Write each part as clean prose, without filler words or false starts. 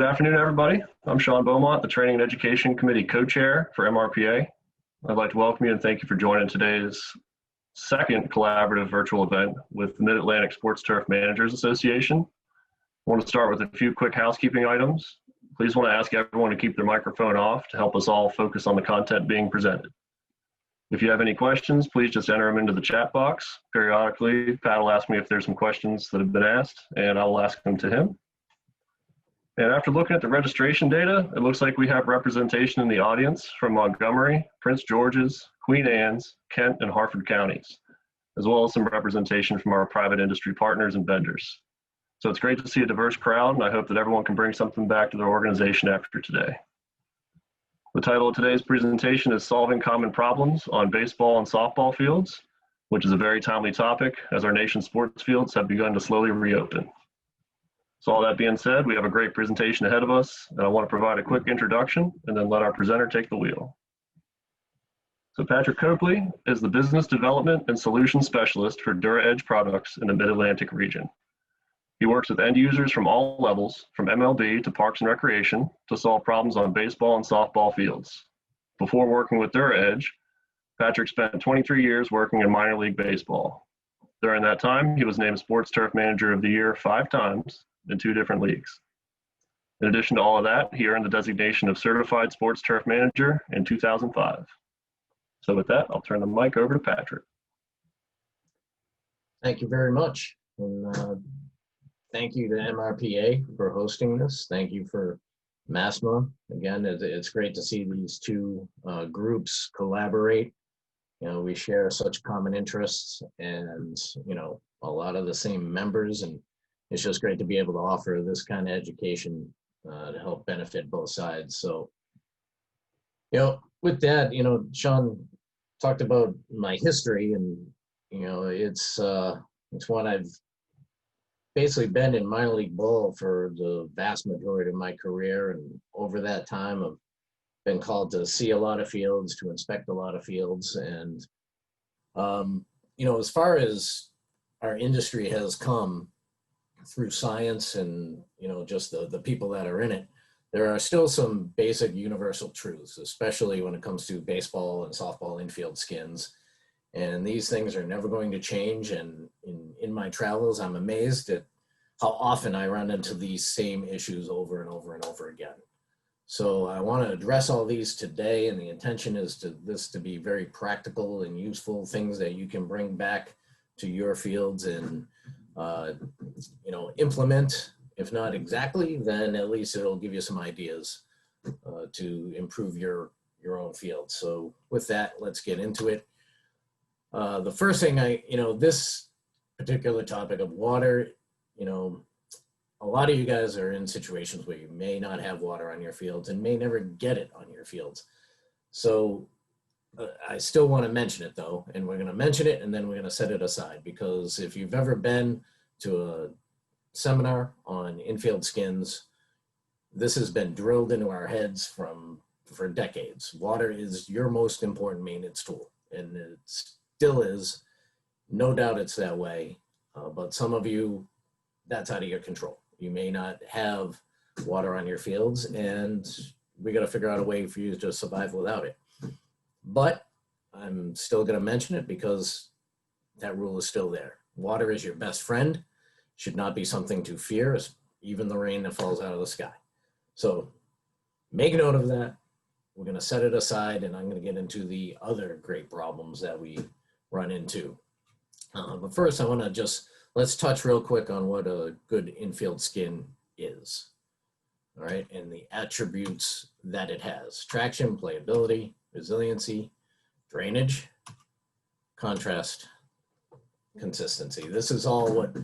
Good afternoon, everybody. I'm Sean Beaumont, the Training and Education Committee Co-Chair for MRPA. I'd like to welcome you and thank you for joining today's second collaborative virtual event with the Mid-Atlantic Sports Turf Managers Association. I want to start with a few quick housekeeping items. Please want to ask everyone to keep their microphone off to help us all focus on the content being presented. If you have any questions, please just enter them into the chat box. Periodically, Pat will ask me if there's some questions that have been asked, and I will ask them to him. And after looking at the registration data, it looks like we have representation in the audience from Montgomery, Prince George's, Queen Anne's, Kent, and Harford counties, as well as some representation from our private industry partners and vendors. So it's great to see a diverse crowd, and I hope that everyone can bring something back to their organization after today. The title of today's presentation is Solving Common Problems on Baseball and Softball Fields, which is a very timely topic as our nation's sports fields have begun to slowly reopen. So all that being said, we have a great presentation ahead of us, and I want to provide a quick introduction and then let our presenter take the wheel. So Patrick Copley is the Business Development and Solutions Specialist for DuraEdge Products in the Mid-Atlantic region. He works with end users from all levels, from MLB to Parks and Recreation, to solve problems on baseball and softball fields. Before working with DuraEdge, Patrick spent 23 years working in minor league baseball. During that time, he was named Sports Turf Manager of the Year 5 times in 2 different leagues. In addition to all of that, he earned the designation of Certified Sports Turf Manager in 2005. So with that, I'll turn the mic over to Patrick. Thank you very much. And thank you to MRPA for hosting this. Thank you for MASTMA. Again, it's great to see these two groups collaborate. You know, we share such common interests and, you know, a lot of the same members, and it's just great to be able to offer this kind of education to help benefit both sides. So, you know, with that, you know, Sean talked about my history, and, you know, it's one I've basically been in minor league ball for the vast majority of my career. And over that time, I've been called to see a lot of fields, to inspect a lot of fields. And, you know, as far as our industry has come through science and, you know, just the people that are in it, there are still some basic universal truths, especially when it comes to baseball and softball infield skins. And these things are never going to change. And in my travels, I'm amazed at how often I run into these same issues over and over and over again. So I want to address all these today, and the intention is to be very practical and useful things that you can bring back to your fields and you know, implement. If not exactly, then at least it'll give you some ideas to improve your own field. So with that, let's get into it. The first thing you know, this particular topic of water, you know, a lot of you guys are in situations where you may not have water on your fields and may never get it on your fields. So I still want to mention it though, and we're going to mention it and then we're going to set it aside, because if you've ever been to a seminar on infield skins, this has been drilled into our heads for decades. Water is your most important maintenance tool, and it still is. No doubt it's that way, but some of you, that's out of your control. You may not have water on your fields, and we got to figure out a way for you to survive without it. But I'm still going to mention it because that rule is still there. Water is your best friend. Should not be something to fear, even the rain that falls out of the sky. So make note of that. We're going to set it aside, and I'm going to get into the other great problems that we run into. But first, I want to let's touch real quick on what a good infield skin is. All right, and the attributes that it has: traction, playability, resiliency, drainage, contrast, consistency. This is all what,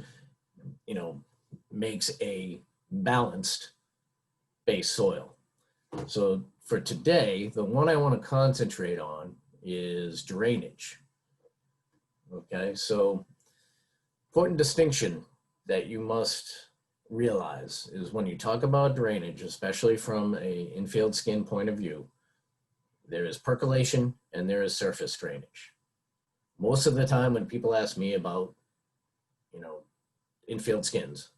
you know, makes a balanced base soil. So for today, the one I want to concentrate on is drainage. Okay, so important distinction that you must realize is when you talk about drainage, especially from a infield skin point of view, there is percolation and there is surface drainage. Most of the time when people ask me about, you know, infield skins,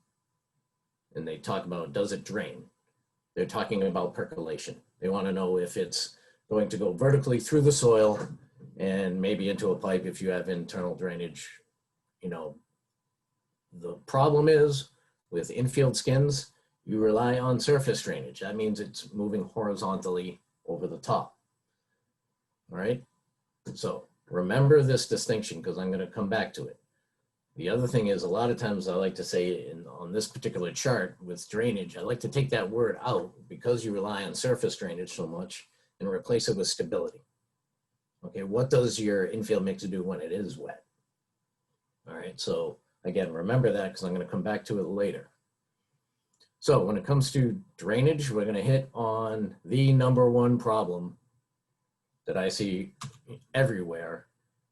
and they talk about, does it drain? they're talking about percolation. They want to know if it's going to go vertically through the soil and maybe into a pipe if you have internal drainage. You know, the problem is with infield skins, you rely on surface drainage. That means it's moving horizontally over the top. All right, so remember this distinction because I'm going to come back to it. The other thing is, a lot of times I like to say on this particular chart with drainage, I like to take that word out because you rely on surface drainage so much and replace it with stability. Okay, what does your infield mix do when it is wet? All right, so again, remember that because I'm going to come back to it later. So when it comes to drainage, we're going to hit on the #1 problem that I see everywhere,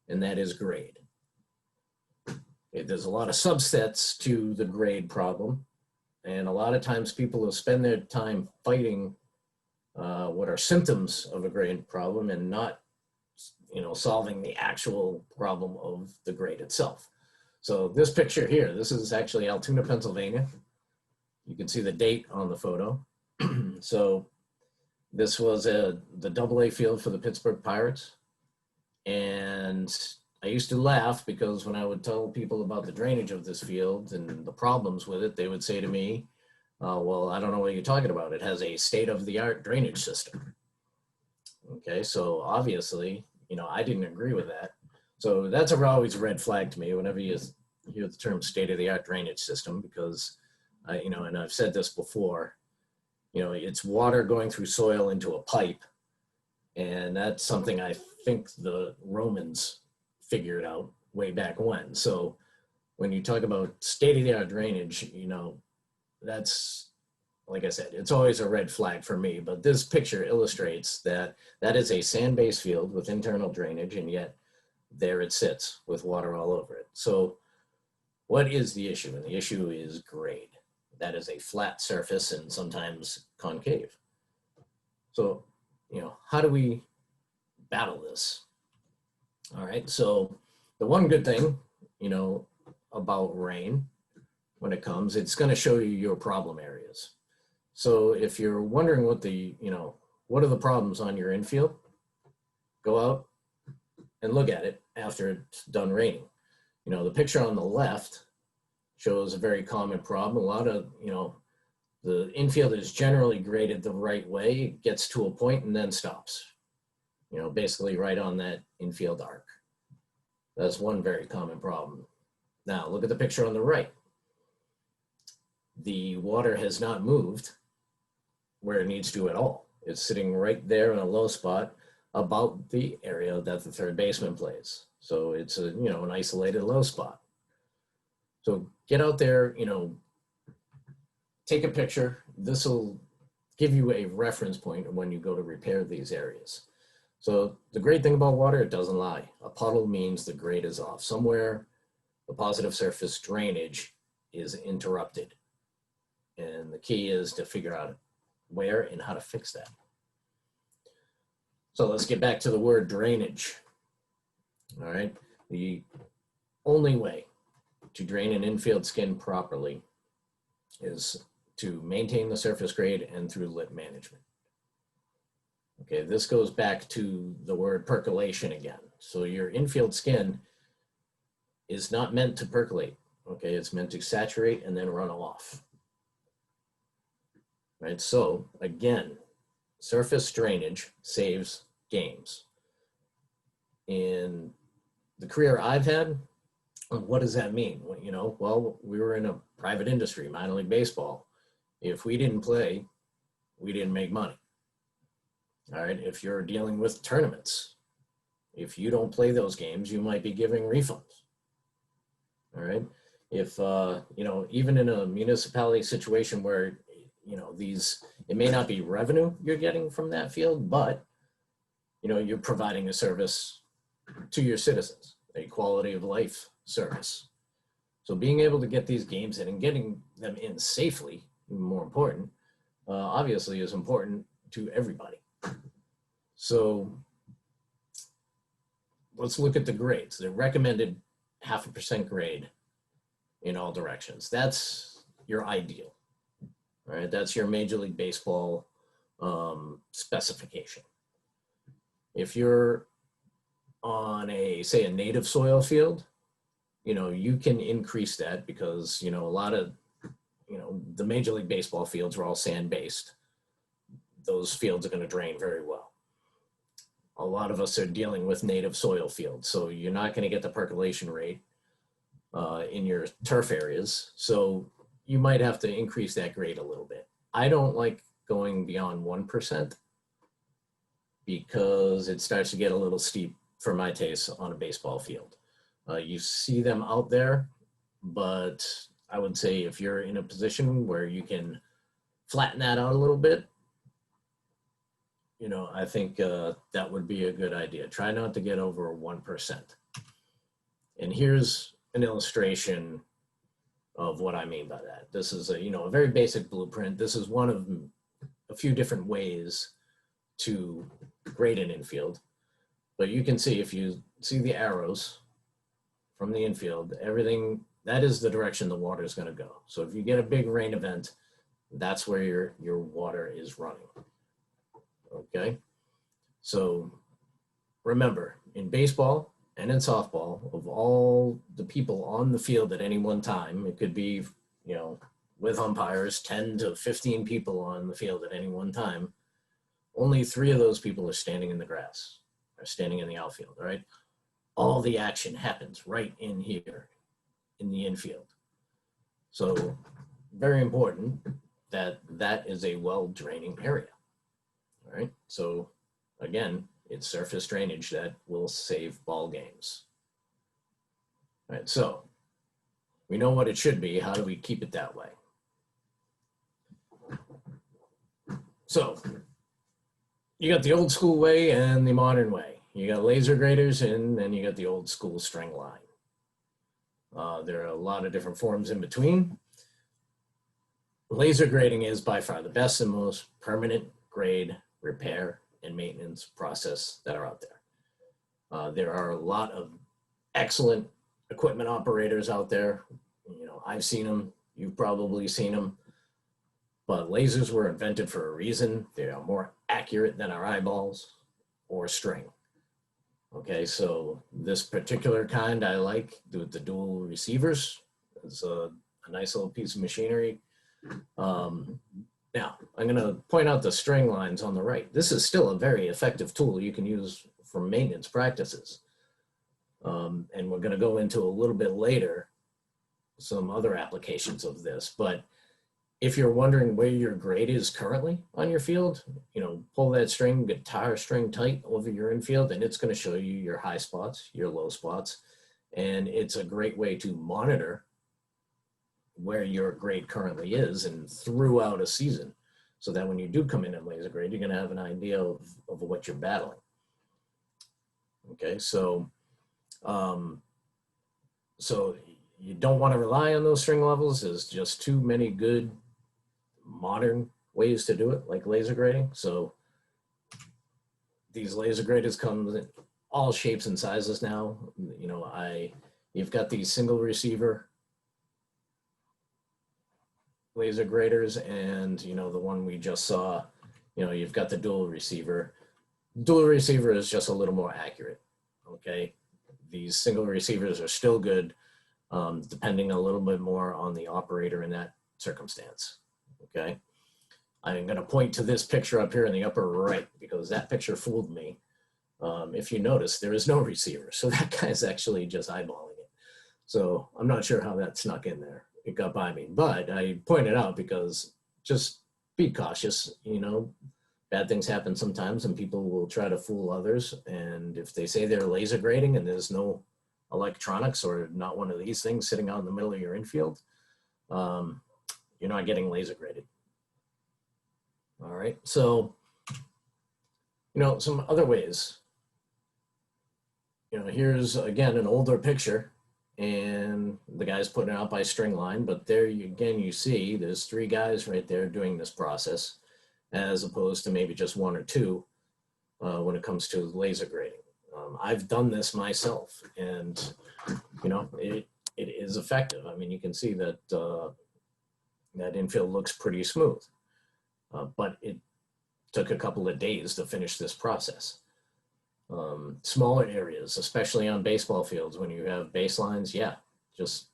and that is grade. There's a lot of subsets to the grade problem, and a lot of times people will spend their time fighting what are symptoms of a grade problem and not, you know, solving the actual problem of the grade itself. So this picture here, this is actually Altoona, Pennsylvania. You can see the date on the photo. So this was the AA field for the Pittsburgh Pirates. And I used to laugh because when I would tell people about the drainage of this field and the problems with it, they would say to me, well, I don't know what you're talking about. It has a state-of-the-art drainage system. Okay, so obviously, you know, I didn't agree with that. So that's always a red flag to me whenever you hear the term state-of-the-art drainage system, because, you know, and I've said this before, you know, it's water going through soil into a pipe. And that's something I think the Romans figured out way back when. So when you talk about state-of-the-art drainage, you know, that's, like I said, it's always a red flag for me. But this picture illustrates that that is a sand-based field with internal drainage, and yet there it sits with water all over it. So what is the issue? And the issue is grade. That is a flat surface and sometimes concave. So, you know, how do we battle this? All right, so the one good thing, you know, about rain, when it comes, it's going to show you your problem areas. So if you're wondering what the, you know, what are the problems on your infield, go out and look at it after it's done raining. You know, the picture on the left shows a very common problem. A lot of, you know, the infield is generally graded the right way. It gets to a point and then stops, you know, basically right on that infield arc. That's one very common problem. Now look at the picture on the right. The water has not moved where it needs to at all. It's sitting right there in a low spot about the area that the third baseman plays. So it's a, you know, an isolated low spot. So get out there, you know, take a picture. This will give you a reference point when you go to repair these areas. So the great thing about water, it doesn't lie. A puddle means the grade is off. Somewhere the positive surface drainage is interrupted. And the key is to figure out where and how to fix that. So let's get back to the word drainage. All right, the only way to drain an infield skin properly is to maintain the surface grade and through lip management. Okay, this goes back to the word percolation again. So your infield skin is not meant to percolate. Okay, it's meant to saturate and then run off. Right, so again, surface drainage saves games. In the career I've had, what does that mean? Well, you know, well, we were in a private industry, minor league baseball. If we didn't play, we didn't make money. All right, if you're dealing with tournaments, if you don't play those games, you might be giving refunds. All right, if, you know, even in a municipality situation where, you know, these, it may not be revenue you're getting from that field, but, you know, you're providing a service to your citizens, a quality of life service. So being able to get these games in and getting them in safely, even more important, obviously is important to everybody. So let's look at the grades. The recommended 0.5% grade in all directions. That's your ideal. All right, that's your Major League Baseball specification. If you're on a, say, a native soil field, you know, you can increase that because, you know, a lot of, you know, the Major League Baseball fields are all sand-based. Those fields are going to drain very well. A lot of us are dealing with native soil fields, so you're not going to get the percolation rate in your turf areas. So you might have to increase that grade a little bit. I don't like going beyond 1% because it starts to get a little steep for my taste on a baseball field. You see them out there, but I would say if you're in a position where you can flatten that out a little bit, you know, I think that would be a good idea. Try not to get over 1%. And here's an illustration of what I mean by that. This is a, you know, a very basic blueprint. This is one of a few different ways to grade an infield. But you can see, if you see the arrows from the infield, everything, that is the direction the water is going to go. So if you get a big rain event, that's where your water is running. Okay, so remember, in baseball and in softball, of all the people on the field at any one time, it could be, you know, with umpires, 10 to 15 people on the field at any one time, only 3 of those people are standing in the grass, are standing in the outfield, all right? All the action happens right in here in the infield. So very important that that is a well-draining area. All right, so again, it's surface drainage that will save ball games. All right, so we know what it should be. How do we keep it that way? So you got the old school way and the modern way. You got laser graders, and then you got the old school string line. There are a lot of different forms in between. Laser grading is by far the best and most permanent grade, repair, and maintenance process that are out there. There are a lot of excellent equipment operators out there. You know, I've seen them, you've probably seen them, but lasers were invented for a reason. They are more accurate than our eyeballs or string. Okay, so this particular kind I like, with the dual receivers. It's a nice little piece of machinery. Now, I'm going to point out the string lines on the right. This is still a very effective tool you can use for maintenance practices. And we're going to go into a little bit later some other applications of this. But if you're wondering where your grade is currently on your field, you know, pull that string, guitar string tight over your infield, and it's going to show you your high spots, your low spots. And it's a great way to monitor where your grade currently is and throughout a season, so that when you do come in and laser grade, you're going to have an idea of what you're battling. Okay, so so you don't want to rely on those string levels. There's just too many good modern ways to do it, like laser grading. So these laser graders come in all shapes and sizes now. You know, you've got these single receiver laser graders, and you know, the one we just saw, you know, you've got the dual receiver. Dual receiver is just a little more accurate. Okay, these single receivers are still good, depending a little bit more on the operator in that circumstance. Okay, I'm going to point to this picture up here in the upper right, because that picture fooled me. If you notice, there is no receiver, so that guy's actually just eyeballing it. So I'm not sure how that snuck in there. It got by me, but I pointed out because just be cautious. You know, bad things happen sometimes, and people will try to fool others. And if they say they're laser grading and there's no electronics or not one of these things sitting out in the middle of your infield, you're not getting laser graded. All right, so, you know, some other ways. You know, here's again an older picture, and the guy's putting it out by string line, but there you, again, you see there's 3 guys right there doing this process, as opposed to maybe just 1 or 2 when it comes to laser grading. I've done this myself, and you know, it is effective. I mean, you can see that you that infield looks pretty smooth. But it took a couple of days to finish this process. Smaller areas, especially on baseball fields, when you have baselines, yeah, just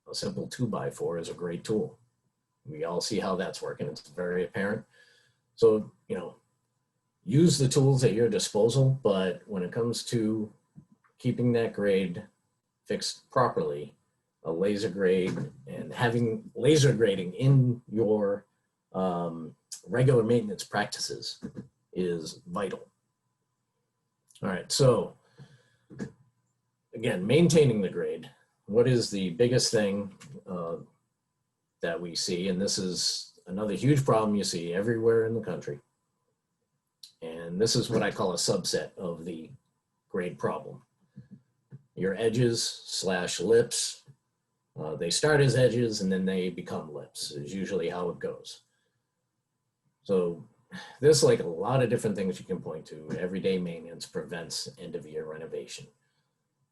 a simple 2x4 is a great tool. We all see how that's working. It's very apparent. So, use the tools at your disposal, but when it comes to keeping that grade fixed properly, a laser grade and having laser grading in your regular maintenance practices is vital. All right, so again, maintaining the grade. What is the biggest thing that we see? And this is another huge problem you see everywhere in the country. And this is what I call a subset of the grade problem. Your edges / lips, they start as edges and then they become lips, is usually how it goes. So there's like a lot of different things you can point to. Everyday maintenance prevents end of year renovation.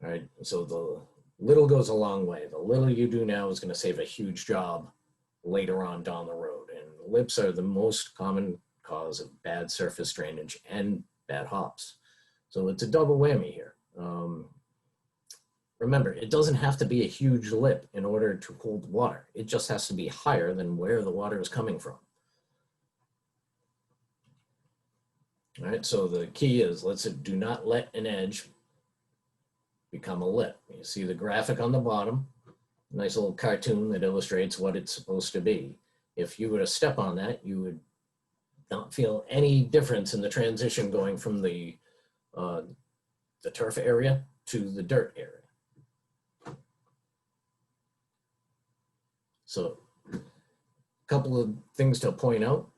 All right, so the little goes a long way. The little you do now is going to save a huge job later on down the road. And lips are the most common cause of bad surface drainage and bad hops. So it's a double whammy here. Remember, it doesn't have to be a huge lip in order to hold water. It just has to be higher than where the water is coming from. All right, so the key is, do not let an edge become a lip. You see the graphic on the bottom, nice little cartoon that illustrates what it's supposed to be. If you were to step on that, you would not feel any difference in the transition going from the turf area to the dirt area. So a couple of things to point out.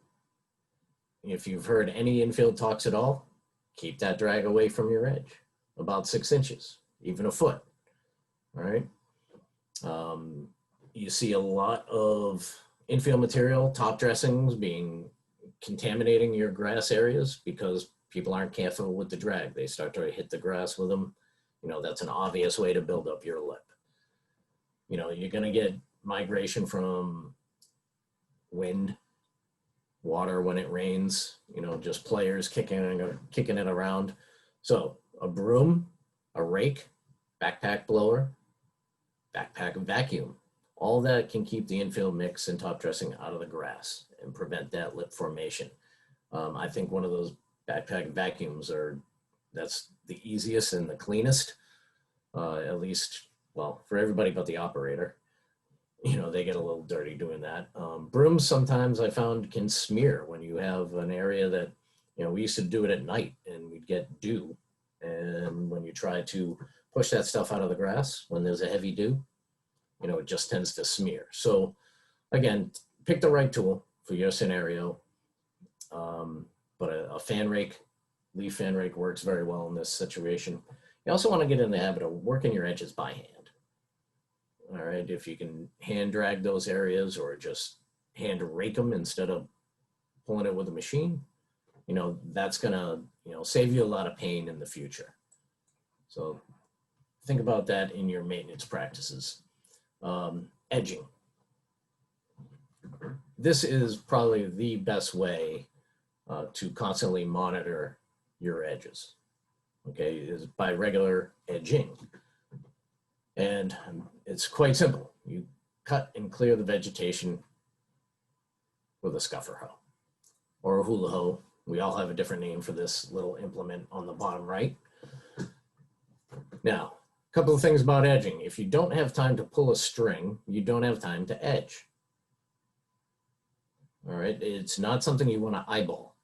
If you've heard any infield talks at all, keep that drag away from your edge, about 6 inches, even a foot, all right? You see a lot of infield material, top dressings contaminating your grass areas because people aren't careful with the drag. They start to hit the grass with them. That's an obvious way to build up your lip. You're gonna get migration from wind, water when it rains, just players kicking it around. So a broom, a rake, backpack blower, backpack vacuum, all that can keep the infield mix and top dressing out of the grass and prevent that lip formation. I think one of those backpack vacuums that's the easiest and the cleanest, at least, well, for everybody but the operator. They get a little dirty doing that. Brooms sometimes I found can smear when you have an area that, we used to do it at night and we'd get dew. And when you try to push that stuff out of the grass, when there's a heavy dew, it just tends to smear. So again, pick the right tool for your scenario. But a fan rake, leaf fan rake works very well in this situation. You also want to get in the habit of working your edges by hand. All right, if you can hand drag those areas or just hand rake them instead of pulling it with a machine, that's gonna, save you a lot of pain in the future. So think about that in your maintenance practices. Edging. This is probably the best way to constantly monitor your edges, okay, is by regular edging. And it's quite simple. You cut and clear the vegetation with a scuffer hoe or a hula hoe. We all have a different name for this little implement on the bottom right. Now, a couple of things about edging. If you don't have time to pull a string, you don't have time to edge. All right, it's not something you want to eyeball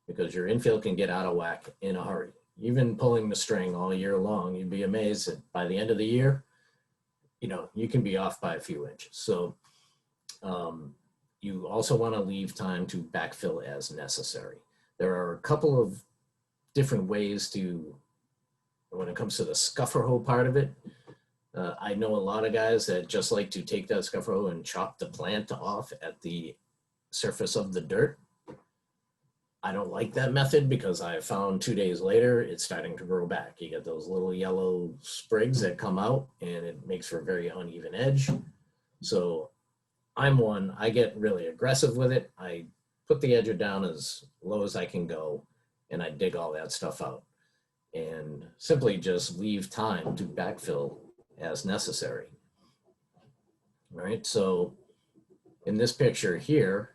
because your infield can get out of whack in a hurry. Even pulling the string all year long, you'd be amazed that by the end of the year, you can be off by a few inches. So you also want to leave time to backfill as necessary. There are a couple of different ways when it comes to the scuffer hoe part of it. I know a lot of guys that just like to take that scuffer hoe and chop the plant off at the surface of the dirt. I don't like that method because I found 2 days later, it's starting to grow back. You get those little yellow sprigs that come out and it makes for a very uneven edge. So I'm one, I get really aggressive with it. I put the edger down as low as I can go, and I dig all that stuff out and simply just leave time to backfill as necessary. All right, so in this picture here,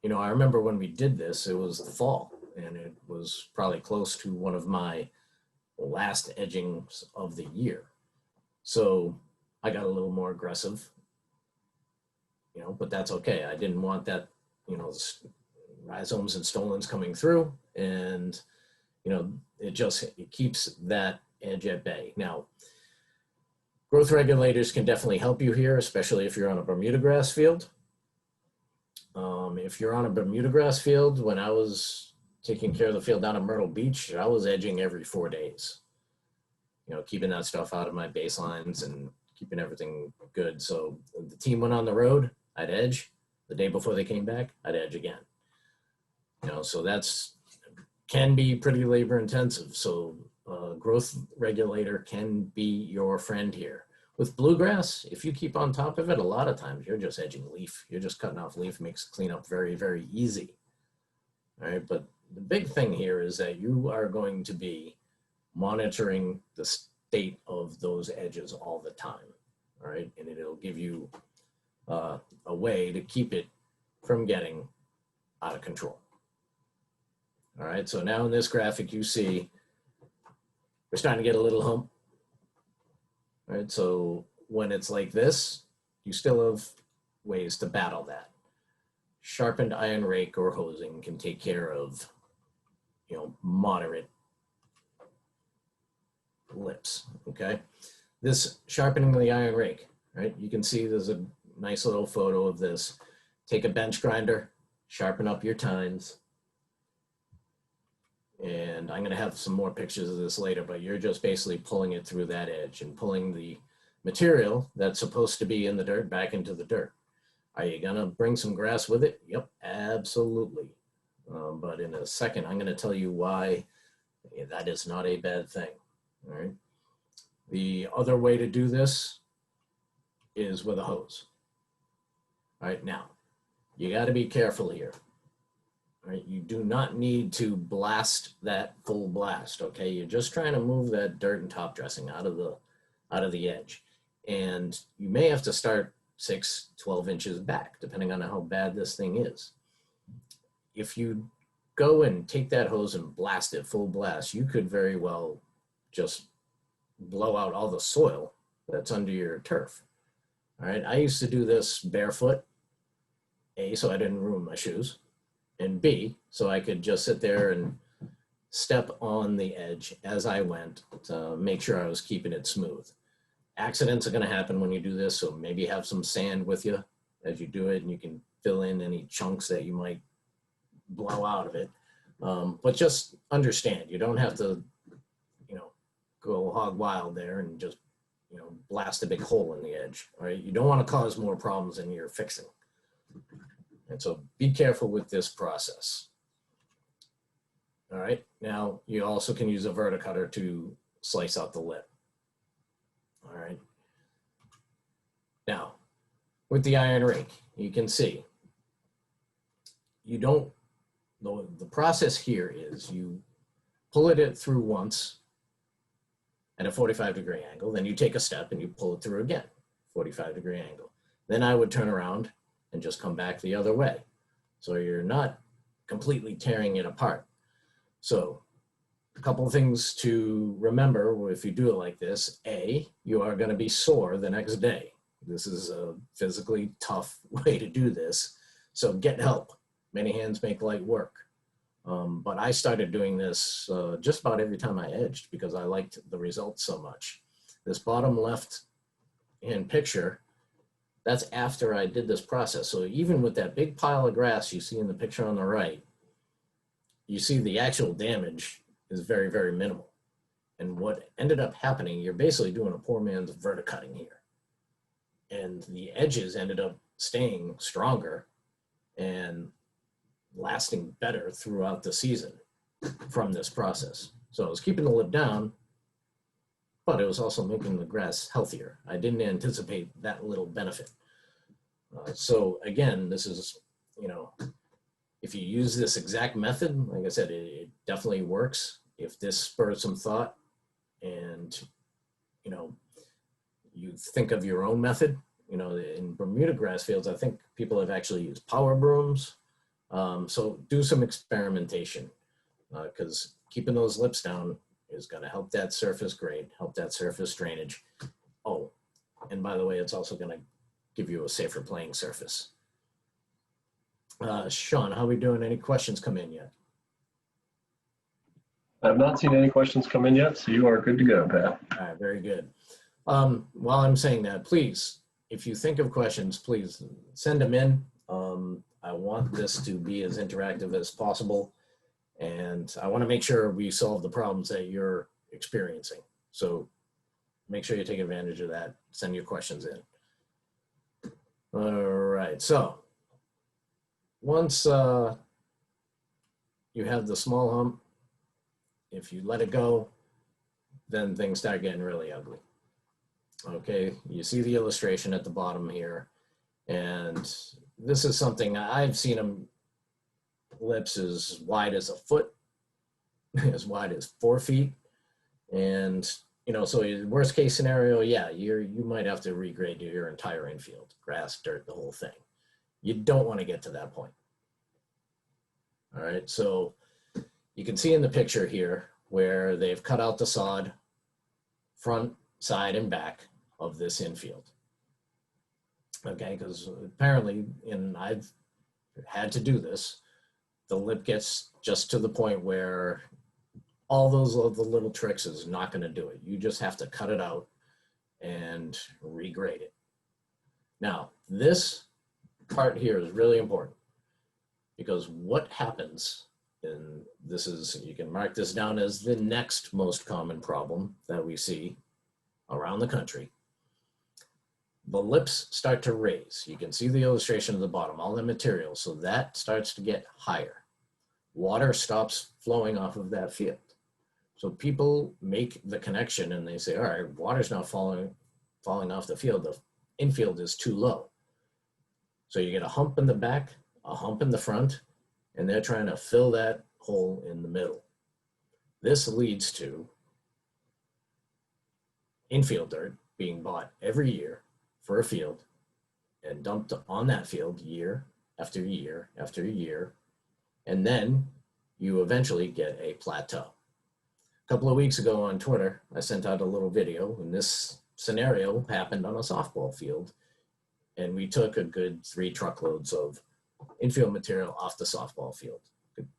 you know, I remember when we did this, it was the fall, and it was probably close to one of my last edgings of the year. So I got a little more aggressive, you know, but that's okay. I didn't want that, you know, rhizomes and stolons coming through, and, you know, it keeps that edge at bay. Now, growth regulators can definitely help you here, especially if you're on a Bermuda grass field. If you're on a Bermuda grass field, when I was taking care of the field down at Myrtle Beach, I was edging every 4 days, you know, keeping that stuff out of my baselines and keeping everything good. So the team went on the road, I'd edge. The day before they came back, I'd edge again. You know, so that's can be pretty labor intensive. So growth regulator can be your friend here. With bluegrass, if you keep on top of it, a lot of times you're just edging leaf. You're just cutting off leaf, makes cleanup very, very easy. All right, but the big thing here is that you are going to be monitoring the state of those edges all the time. All right, and it'll give you a way to keep it from getting out of control. All right, so now in this graphic, you see we're starting to get a little hump. All right, so when it's like this, you still have ways to battle that. Sharpened iron rake or hosing can take care of, you know, moderate lips, okay? This sharpening of the iron rake, right? You can see there's a nice little photo of this. Take a bench grinder, sharpen up your tines. And I'm gonna have some more pictures of this later, but you're just basically pulling it through that edge and pulling the material that's supposed to be in the dirt back into the dirt. Are you gonna bring some grass with it? Yep, absolutely. But in a second, I'm gonna tell you why that is not a bad thing, all right? The other way to do this is with a hose. All right, now, you gotta be careful here. Right, you do not need to blast that full blast, okay? You're just trying to move that dirt and top dressing out of the edge. And you may have to start 6, 12 inches back, depending on how bad this thing is. If you go and take that hose and blast it full blast, you could very well just blow out all the soil that's under your turf. All right, I used to do this barefoot, A, so I didn't ruin my shoes, and B, so I could just sit there and step on the edge as I went to make sure I was keeping it smooth. Accidents are gonna happen when you do this, so maybe have some sand with you as you do it, and you can fill in any chunks that you might blow out of it. But just understand, you don't have to, you know, go hog wild there and just, you know, blast a big hole in the edge, all right? You don't wanna cause more problems than you're fixing. And so be careful with this process. All right, now you also can use a verticutter to slice out the lip. All right. Now, with the iron rake, you can see, you don't, the process here is you pull it through once at a 45-degree angle, then you take a step and you pull it through again, 45-degree angle. Then I would turn around and just come back the other way. So you're not completely tearing it apart. So a couple of things to remember if you do it like this. A, you are gonna be sore the next day. This is a physically tough way to do this. So get help. Many hands make light work. But I started doing this just about every time I edged because I liked the results so much. This bottom left hand picture, that's after I did this process. So even with that big pile of grass you see in the picture on the right, you see the actual damage is very, very minimal. And what ended up happening, you're basically doing a poor man's verticutting here. And the edges ended up staying stronger and lasting better throughout the season from this process. So it was keeping the lip down, but it was also making the grass healthier. I didn't anticipate that little benefit. So again, this is, you know, if you use this exact method, like I said, it definitely works. If this spurs some thought and, you know, you think of your own method, you know, in Bermuda grass fields, I think people have actually used power brooms. So do some experimentation, because keeping those lips down is going to help that surface grade, help that surface drainage. Oh, and by the way, it's also going to give you a safer playing surface. Sean, how are we doing? Any questions come in yet? I have not seen any questions come in yet, so you are good to go, Pat. All right, very good. While I'm saying that, please, if you think of questions, please send them in. I want this to be as interactive as possible, and I want to make sure we solve the problems that you're experiencing. So make sure you take advantage of that. Send your questions in. All right, so once you have the small hump, if you let it go, then things start getting really ugly. Okay, you see the illustration at the bottom here, and this is something I've seen them lips as wide as a foot, as wide as 4 feet, and you know, so worst case scenario, yeah, you might have to regrade your entire infield, grass, dirt, the whole thing. You don't want to get to that point. All right, so you can see in the picture here where they've cut out the sod front, side, and back of this infield. Okay, because apparently, and I've had to do this, the lip gets just to the point where all those the little tricks is not going to do it. You just have to cut it out and regrade it. Now, this part here is really important, because what happens, and this is, you can mark this down as the next most common problem that we see around the country. The lips start to raise. You can see the illustration at the bottom, all the material. So that starts to get higher. Water stops flowing off of that field. So people make the connection and they say, all right, water's not falling off the field. The infield is too low. So you get a hump in the back, a hump in the front, and they're trying to fill that hole in the middle. This leads to infield dirt being bought every year for a field and dumped on that field year after year after year, and then you eventually get a plateau. A couple of weeks ago on Twitter, I sent out a little video, and this scenario happened on a softball field, and we took a good 3 truckloads of infield material off the softball field,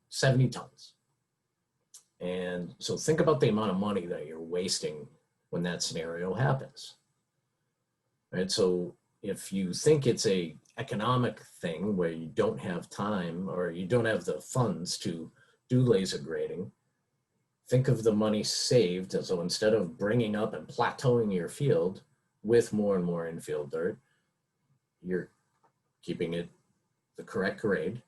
70 tons. And so think about the amount of money that you're wasting when that scenario happens. Right? So if you think it's a economic thing where you don't have time or you don't have the funds to do laser grading, think of the money saved. So instead of bringing up and plateauing your field with more and more infield dirt, you're keeping it the correct grade.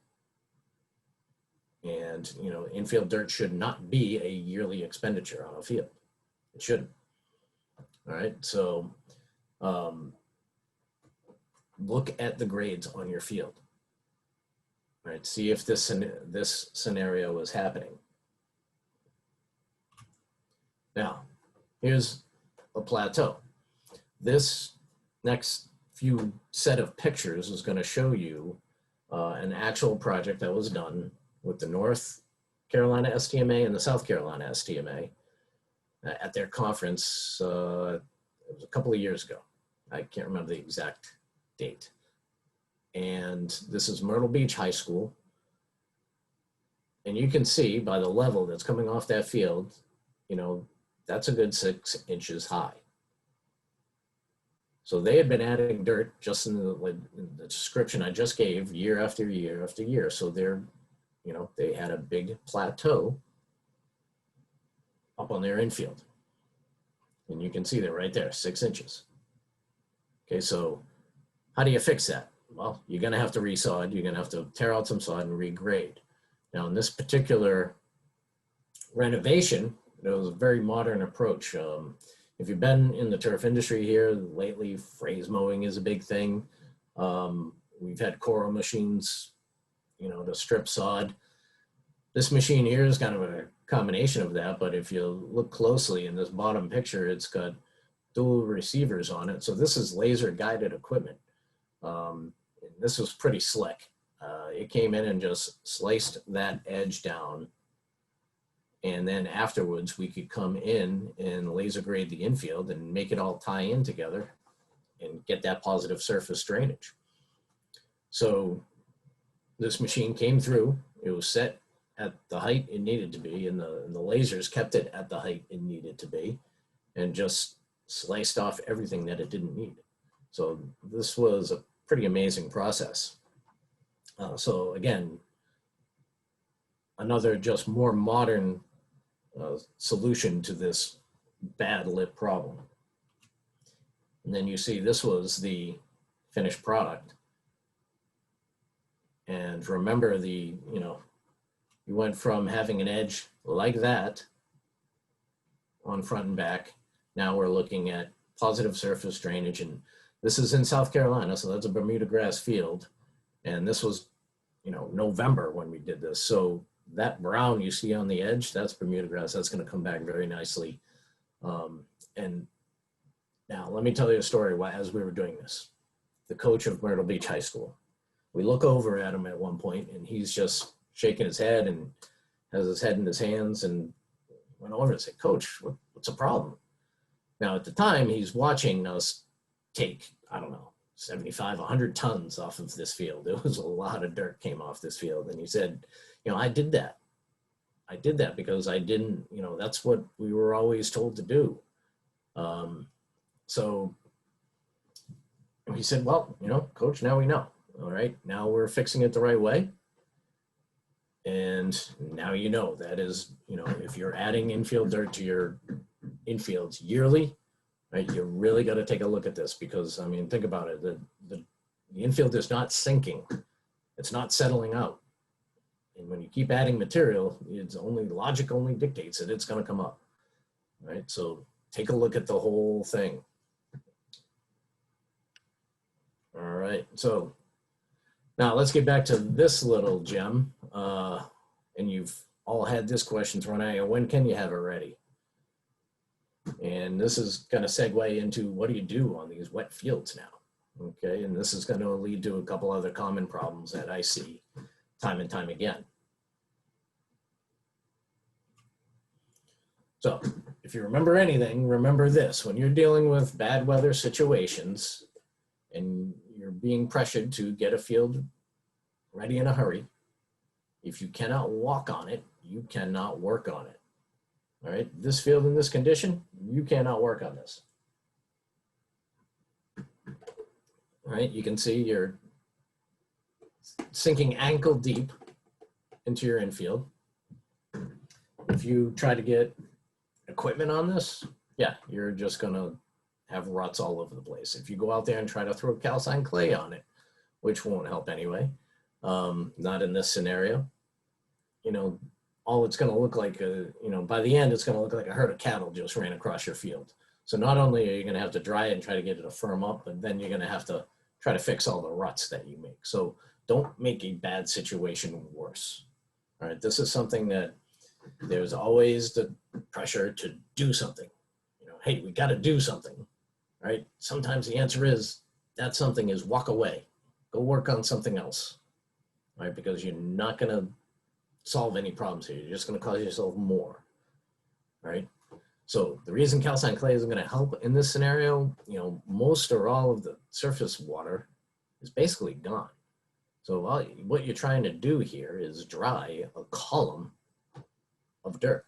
And, you know, infield dirt should not be a yearly expenditure on a field. It shouldn't. All right, so look at the grades on your field. All right, see if this scenario is happening. Now, here's a plateau. This next few set of pictures is going to show you an actual project that was done with the North Carolina STMA and the South Carolina STMA at their conference. It was a couple of years ago. I can't remember the exact date. And this is Myrtle Beach High School. And you can see by the level that's coming off that field, you know, that's a good 6 inches high. So they had been adding dirt just in the description I just gave year after year after year. So they're, you know, they had a big plateau up on their infield. And you can see that right there, 6 inches. Okay, so how do you fix that? Well, you're gonna have to resod, you're gonna have to tear out some sod and regrade. Now in this particular renovation, it was a very modern approach. If you've been in the turf industry here lately, phrase mowing is a big thing. We've had coral machines, you know, to strip sod. This machine here is kind of a combination of that, but if you look closely in this bottom picture, it's got dual receivers on it. So this is laser guided equipment. This was pretty slick. It came in and just sliced that edge down. And then afterwards, we could come in and laser grade the infield and make it all tie in together and get that positive surface drainage. So this machine came through, it was set at the height it needed to be, and the lasers kept it at the height it needed to be, and just sliced off everything that it didn't need. So this was a pretty amazing process. So again, another just more modern solution to this bad lip problem. And then you see this was the finished product. And remember you went from having an edge like that on front and back. Now we're looking at positive surface drainage, and this is in South Carolina, so that's a Bermuda grass field. And this was, November when we did this. So that brown you see on the edge, that's Bermuda grass. That's going to come back very nicely. And now let me tell you a story as we were doing this. The coach of Myrtle Beach High School, we look over at him at one point and he's just shaking his head and has his head in his hands, and went over and said, "Coach, what's the problem?" Now at the time he's watching us take, I don't know, 75, 100 tons off of this field. It was a lot of dirt came off this field. And he said, I did that. I did that because I didn't, that's what we were always told to do. So he said, well, Coach, now we know. All right, now we're fixing it the right way. And now that is, if you're adding infield dirt to your infields yearly, right, you really got to take a look at this, because, think about it. The infield is not sinking. It's not settling out. And when you keep adding material, logic only dictates that it's going to come up, right? So take a look at the whole thing. All right, so now let's get back to this little gem. And you've all had this question thrown at you: when can you have it ready? And this is going to segue into what do you do on these wet fields now? Okay, and this is going to lead to a couple other common problems that I see time and time again. So if you remember anything, remember this: when you're dealing with bad weather situations and you're being pressured to get a field ready in a hurry, if you cannot walk on it, you cannot work on it. All right, this field in this condition, you cannot work on this. All right, you can see you're sinking ankle deep into your infield. If you try to get equipment on this, yeah, you're just gonna have ruts all over the place. If you go out there and try to throw calcined clay on it, which won't help anyway, not in this scenario, all it's gonna look like, by the end, it's gonna look like a herd of cattle just ran across your field. So not only are you gonna have to dry it and try to get it to firm up, but then you're gonna have to try to fix all the ruts that you make. So don't make a bad situation worse. All right, this is something that there's always the pressure to do something. Hey, we got to do something, right? Sometimes the answer is that something is walk away, go work on something else, right? Because you're not going to solve any problems here. You're just going to cause yourself more, right? So the reason calcined clay isn't going to help in this scenario, most or all of the surface water is basically gone. So what you're trying to do here is dry a column of dirt,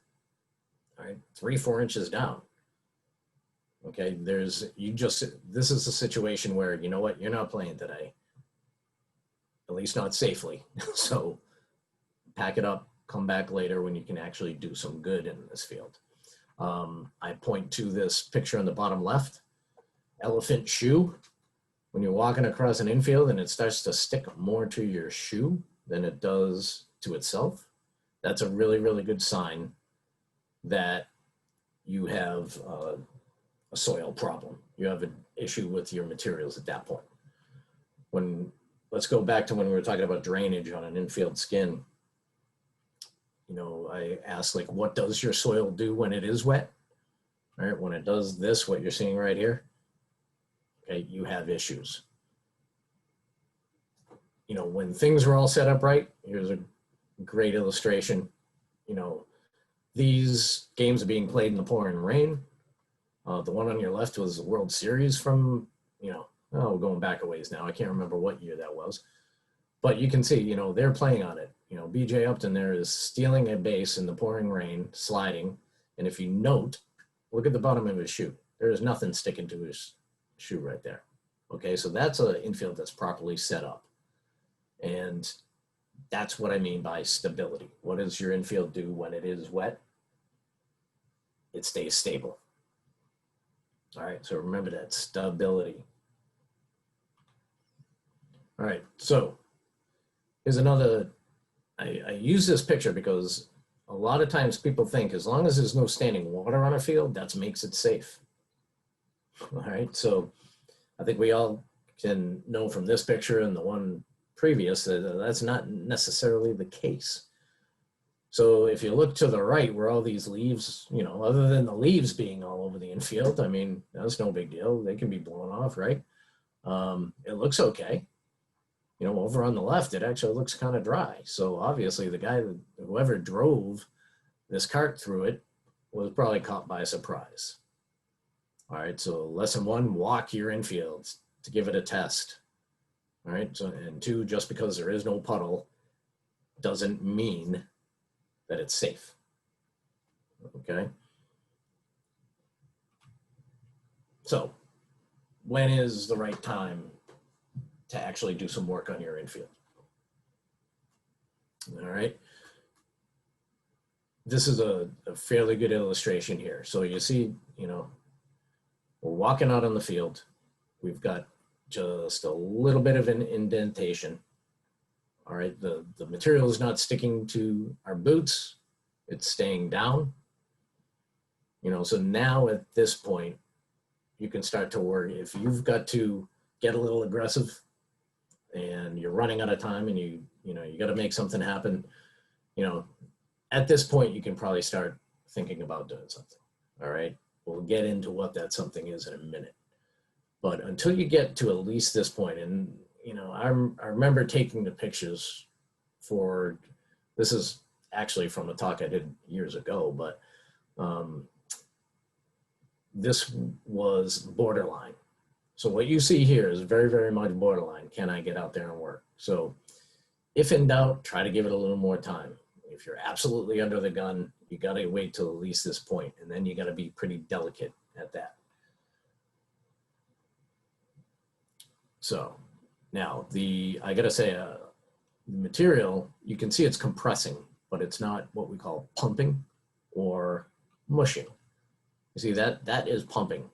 all right, 3-4 inches down. Okay, this is a situation where, you're not playing today, at least not safely. So pack it up, come back later when you can actually do some good in this field. I point to this picture on the bottom left, elephant shoe. When you're walking across an infield and it starts to stick more to your shoe than it does to itself, that's a really, really good sign that you have a soil problem. You have an issue with your materials at that point. let's go back to when we were talking about drainage on an infield skin. You know, I asked, like, what does your soil do when it is wet? All right, when it does this, what you're seeing right here, okay, you have issues. You know, when things are all set up right, here's a great illustration. You know, these games are being played in the pouring rain. The one on your left was the World Series from, you know, oh, going back a ways now. I can't remember what year that was. But you can see, you know, they're playing on it. You know, BJ Upton there is stealing a base in the pouring rain, sliding. And if you note, look at the bottom of his shoe. There is nothing sticking to his shoe right there. Okay, so that's an infield that's properly set up. And that's what I mean by stability. What does your infield do when it is wet? It stays stable. All right, so remember that, stability. All right, so here's another, I use this picture because a lot of times people think as long as there's no standing water on a field, that makes it safe. All right, so I think we all can know from this picture and the one previous that that's not necessarily the case. So if you look to the right where all these leaves, you know, other than the leaves being all over the infield, I mean, that's no big deal. They can be blown off, right? It looks okay. You know, over on the left, it actually looks kind of dry. So obviously the guy, whoever drove this cart through it was probably caught by surprise. All right, so lesson one, walk your infield to give it a test. All right, so, and two, just because there is no puddle doesn't mean that it's safe. Okay. So when is the right time to actually do some work on your infield? All right. This is a fairly good illustration here. So you see, you know, we're walking out on the field. We've got just a little bit of an indentation. All right, the material is not sticking to our boots. It's staying down. You know, so now at this point, you can start to worry. If you've got to get a little aggressive and you're running out of time and you got to make something happen, you know, at this point, you can probably start thinking about doing something. All right, we'll get into what that something is in a minute. But until you get to at least this point, and you know, I remember taking the pictures for, this is actually from a talk I did years ago, but this was borderline. So what you see here is very, very much borderline. Can I get out there and work? So if in doubt, try to give it a little more time. If you're absolutely under the gun, you got to wait till at least this point, and then you got to be pretty delicate at that. So now I got to say, the material, you can see it's compressing, but it's not what we call pumping or mushing. You see that is pumping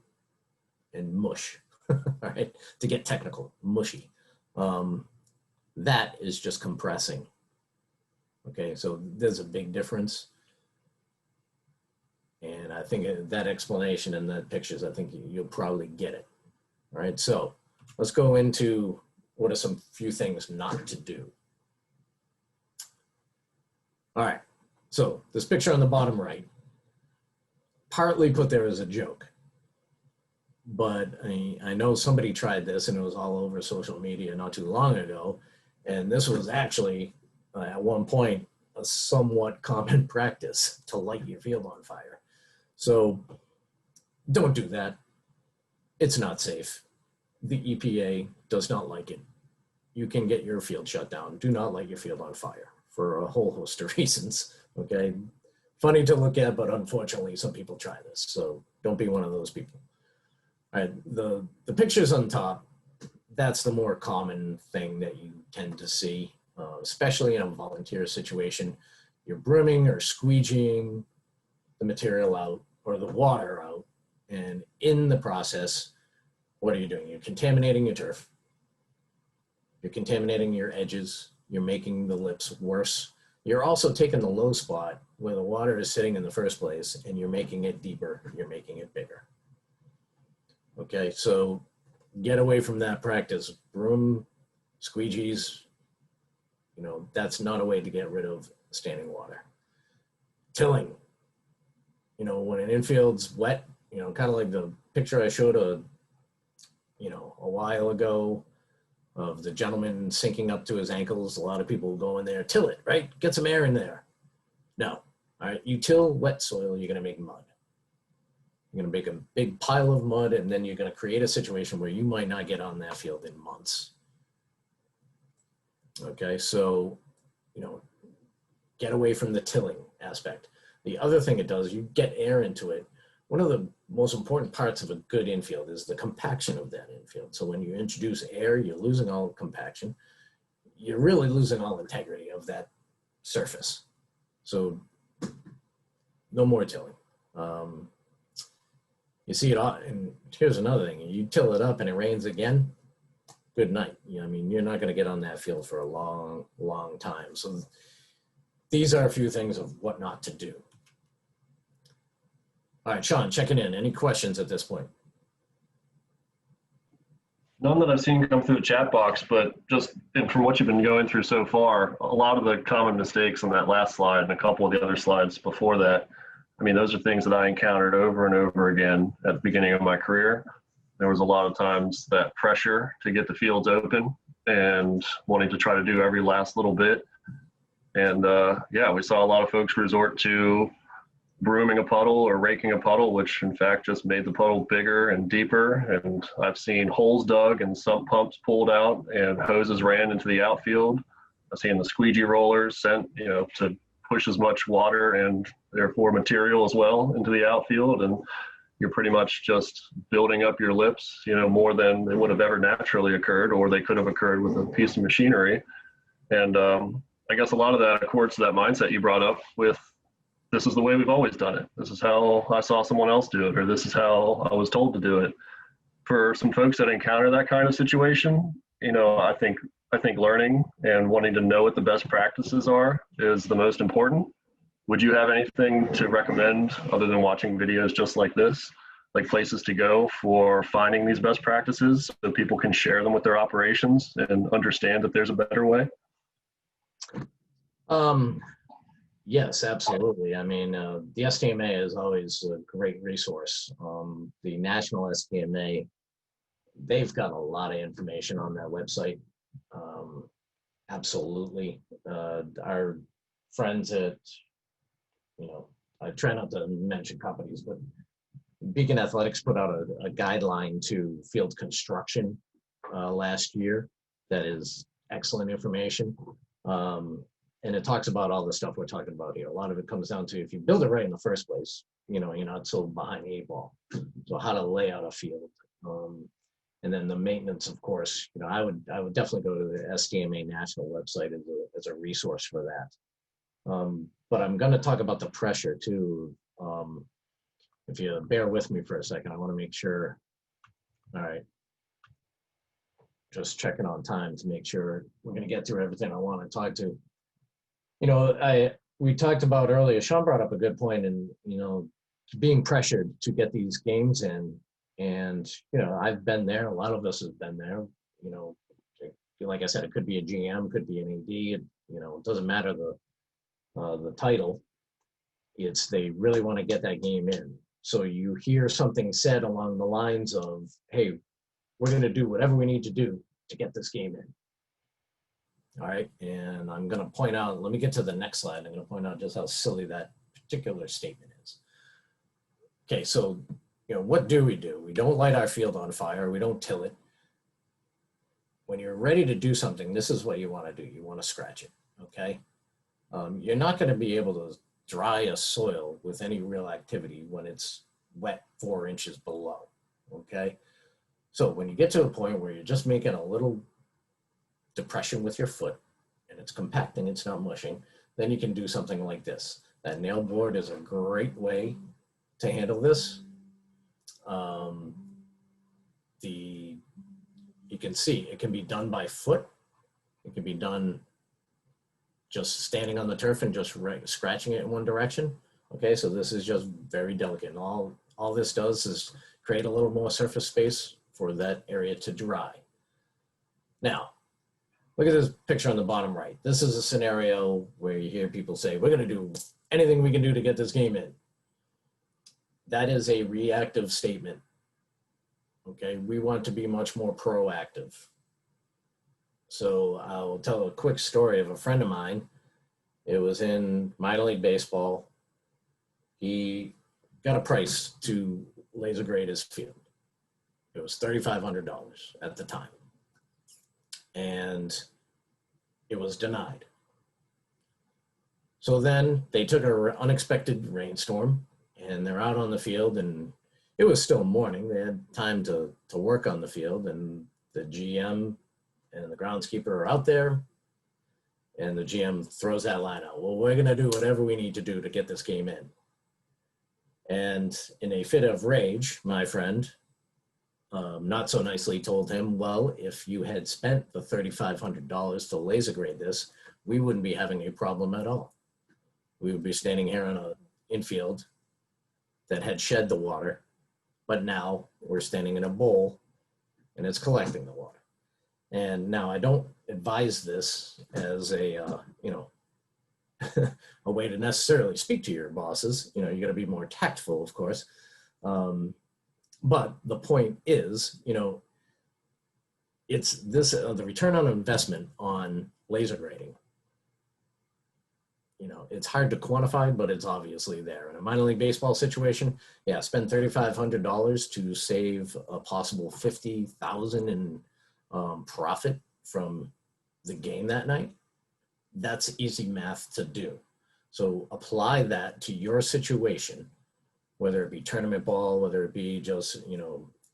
and mush, all right? To get technical, mushy. That is just compressing. Okay, so there's a big difference. And I think that explanation and that pictures, I think you'll probably get it. All right, so let's go into what are some few things not to do. All right, so this picture on the bottom right, partly put there as a joke, but I know somebody tried this and it was all over social media not too long ago, and this was actually at one point a somewhat common practice to light your field on fire. So don't do that. It's not safe. The EPA does not like it. You can get your field shut down. Do not light your field on fire for a whole host of reasons, okay? Funny to look at, but unfortunately some people try this, so don't be one of those people. All right, the pictures on top, that's the more common thing that you tend to see, especially in a volunteer situation. You're brimming or squeegeeing the material out or the water out, and in the process, what are you doing? You're contaminating your turf. You're contaminating your edges. You're making the lips worse. You're also taking the low spot where the water is sitting in the first place, and you're making it deeper. You're making it bigger. Okay, so get away from that practice. Broom Squeegees, you know, that's not a way to get rid of standing water. Tilling, you know, when an infield's wet, you know, kind of like the picture I showed a while ago of the gentleman sinking up to his ankles. A lot of people go in there, till it, right? Get some air in there. No, all right, you till wet soil, you're gonna make mud. You're gonna make a big pile of mud, and then you're gonna create a situation where you might not get on that field in months. Okay, so, you know, get away from the tilling aspect. The other thing it does, you get air into it. One of the most important parts of a good infield is the compaction of that infield. So when you introduce air, you're losing all compaction. You're really losing all integrity of that surface. So no more tilling. You see it all, and here's another thing. You till it up and it rains again, good night. You know, I mean, you're not going to get on that field for a long, long time. So these are a few things of what not to do. All right, Sean, checking in. Any questions at this point? None that I've seen come through the chat box, but just from what you've been going through so far, a lot of the common mistakes on that last slide and a couple of the other slides before that, I mean, those are things that I encountered over and over again at the beginning of my career. There was a lot of times that pressure to get the fields open and wanting to try to do every last little bit. And yeah, we saw a lot of folks resort to brooming a puddle or raking a puddle, which in fact just made the puddle bigger and deeper. And I've seen holes dug and sump pumps pulled out and hoses ran into the outfield. I've seen the squeegee rollers sent, you know, to push as much water and therefore material as well into the outfield. And you're pretty much just building up your lips, you know, more than it would have ever naturally occurred, or they could have occurred with a piece of machinery. And I guess a lot of that accords to that mindset you brought up with, this is the way we've always done it. This is how I saw someone else do it, or this is how I was told to do it. For some folks that encounter that kind of situation, you know, I think learning and wanting to know what the best practices are is the most important. Would you have anything to recommend other than watching videos just like this, like places to go for finding these best practices so people can share them with their operations and understand that there's a better way? Yes, absolutely. I mean, the STMA is always a great resource. The National STMA, they've got a lot of information on their website. Absolutely. Our friends at, you know, I try not to mention companies, but Beacon Athletics put out a guideline to field construction last year. That is excellent information. And it talks about all the stuff we're talking about here. A lot of it comes down to, if you build it right in the first place, you know, you're not so behind the eight ball. So how to lay out a field. And then the maintenance, of course, you know, I would definitely go to the SDMA national website as a resource for that. But I'm going to talk about the pressure too. If you bear with me for a second, I want to make sure. All right. Just checking on time to make sure we're going to get through everything I want to talk to. You know, we talked about earlier, Sean brought up a good point, and, you know, being pressured to get these games in. And, you know, I've been there. A lot of us have been there. You know, like I said, it could be a GM, could be an AD. You know, it doesn't matter the title. It's they really want to get that game in. So you hear something said along the lines of, hey, we're going to do whatever we need to do to get this game in. All right, and I'm going to point out, let me get to the next slide. I'm going to point out just how silly that particular statement is. Okay, so, you know, what do? We don't light our field on fire. We don't till it. When you're ready to do something, this is what you want to do. You want to scratch it, okay? You're not going to be able to dry a soil with any real activity when it's wet 4 inches below, okay? So when you get to a point where you're just making a little depression with your foot and it's compacting, it's not mushing, then you can do something like this. That nail board is a great way to handle this. You can see it can be done by foot. It can be done just standing on the turf and just scratching it in one direction. Okay, so this is just very delicate. And all this does is create a little more surface space for that area to dry. Now, Look at this picture on the bottom right. This is a scenario where you hear people say, we're going to do anything we can do to get this game in. That is a reactive statement. Okay, we want to be much more proactive. So I'll tell a quick story of a friend of mine. It was in minor league baseball. He got a price to laser grade his field. It was $3,500 at the time. And it was denied. So then they took an unexpected rainstorm and they're out on the field, and it was still morning. They had time to work on the field, and the GM and the groundskeeper are out there, and the GM throws that line out. Well, we're going to do whatever we need to do to get this game in. And in a fit of rage, my friend, not so nicely told him, well, if you had spent the $3,500 to laser grade this, we wouldn't be having a problem at all. We would be standing here on an infield that had shed the water, but now we're standing in a bowl and it's collecting the water. And now I don't advise this as a, a way to necessarily speak to your bosses. You got to be more tactful, of course. But the point is, it's this, the return on investment on laser grading. It's hard to quantify, but it's obviously there. In a minor league baseball situation, yeah, spend $3,500 to save a possible $50,000 in profit from the game that night. That's easy math to do. So apply that to your situation, whether it be tournament ball, whether it be just,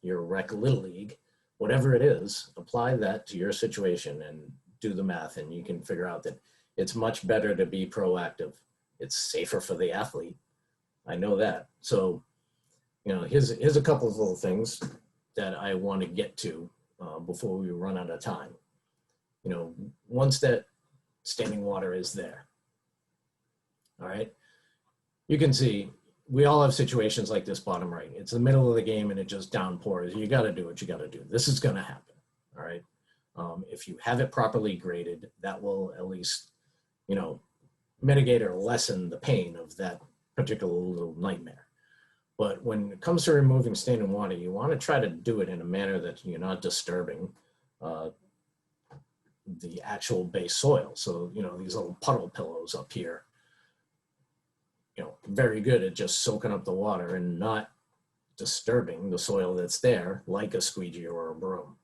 your rec little league, whatever it is, apply that to your situation and do the math, and you can figure out that it's much better to be proactive. It's safer for the athlete. I know that. So, here's a couple of little things that I want to get to before we run out of time. Once that standing water is there, all right, you can see we all have situations like this bottom right. It's the middle of the game and it just downpours. You got to do what you got to do. This is going to happen, all right? If you have it properly graded, that will at least, mitigate or lessen the pain of that particular little nightmare. But when it comes to removing standing water, you want to try to do it in a manner that you're not disturbing the actual base soil. So, these little puddle pillows up here, very good at just soaking up the water and not disturbing the soil that's there, like a squeegee or a broom.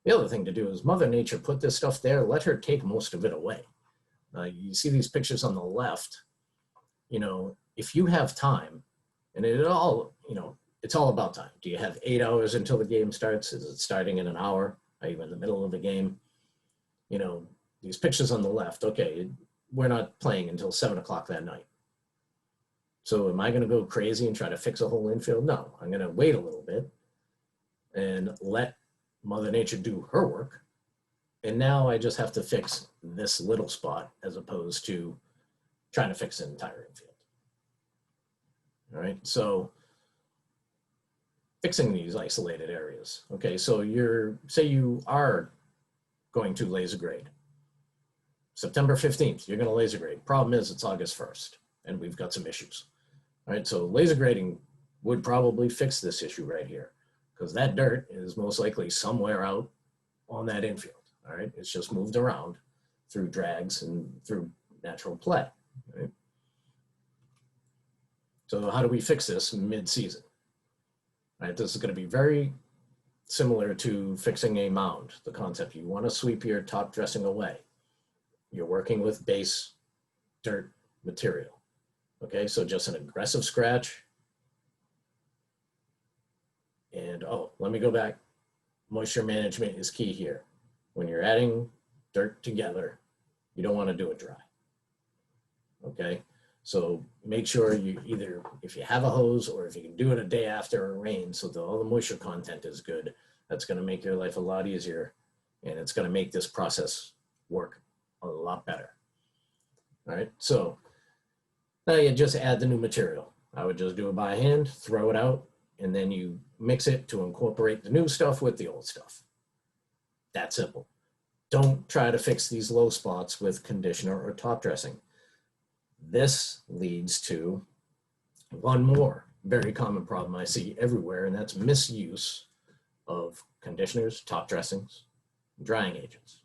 The other thing to do is Mother Nature put this stuff there, let her take most of it away. You see these pictures on the left, if you have time, and it's all about time. Do you have 8 hours until the game starts? Is it starting in an hour? Are you in the middle of the game? These pictures on the left, okay, we're not playing until 7 o'clock that night. So am I going to go crazy and try to fix a whole infield? No, I'm going to wait a little bit and let Mother Nature do her work. And now I just have to fix this little spot as opposed to trying to fix an entire infield. All right, so fixing these isolated areas. Okay, so say you are going to laser grade. September 15th, you're going to laser grade. Problem is it's August 1st and we've got some issues. All right, so laser grading would probably fix this issue right here because that dirt is most likely somewhere out on that infield. All right, it's just moved around through drags and through natural play. Right? So how do we fix this mid-season? All right, this is going to be very similar to fixing a mound. The concept, you want to sweep your top dressing away. You're working with base dirt material. Okay, so just an aggressive scratch. And let me go back. Moisture management is key here. When you're adding dirt together, you don't want to do it dry. Okay, so make sure you either, if you have a hose or if you can do it a day after it rains so that all the moisture content is good, that's going to make your life a lot easier and it's going to make this process work a lot better. All right, so now you just add the new material. I would just do it by hand, throw it out, and then you mix it to incorporate the new stuff with the old stuff. That simple. don't try to fix these low spots with conditioner or top dressing. This leads to one more very common problem I see everywhere, and that's misuse of conditioners, top dressings, drying agents.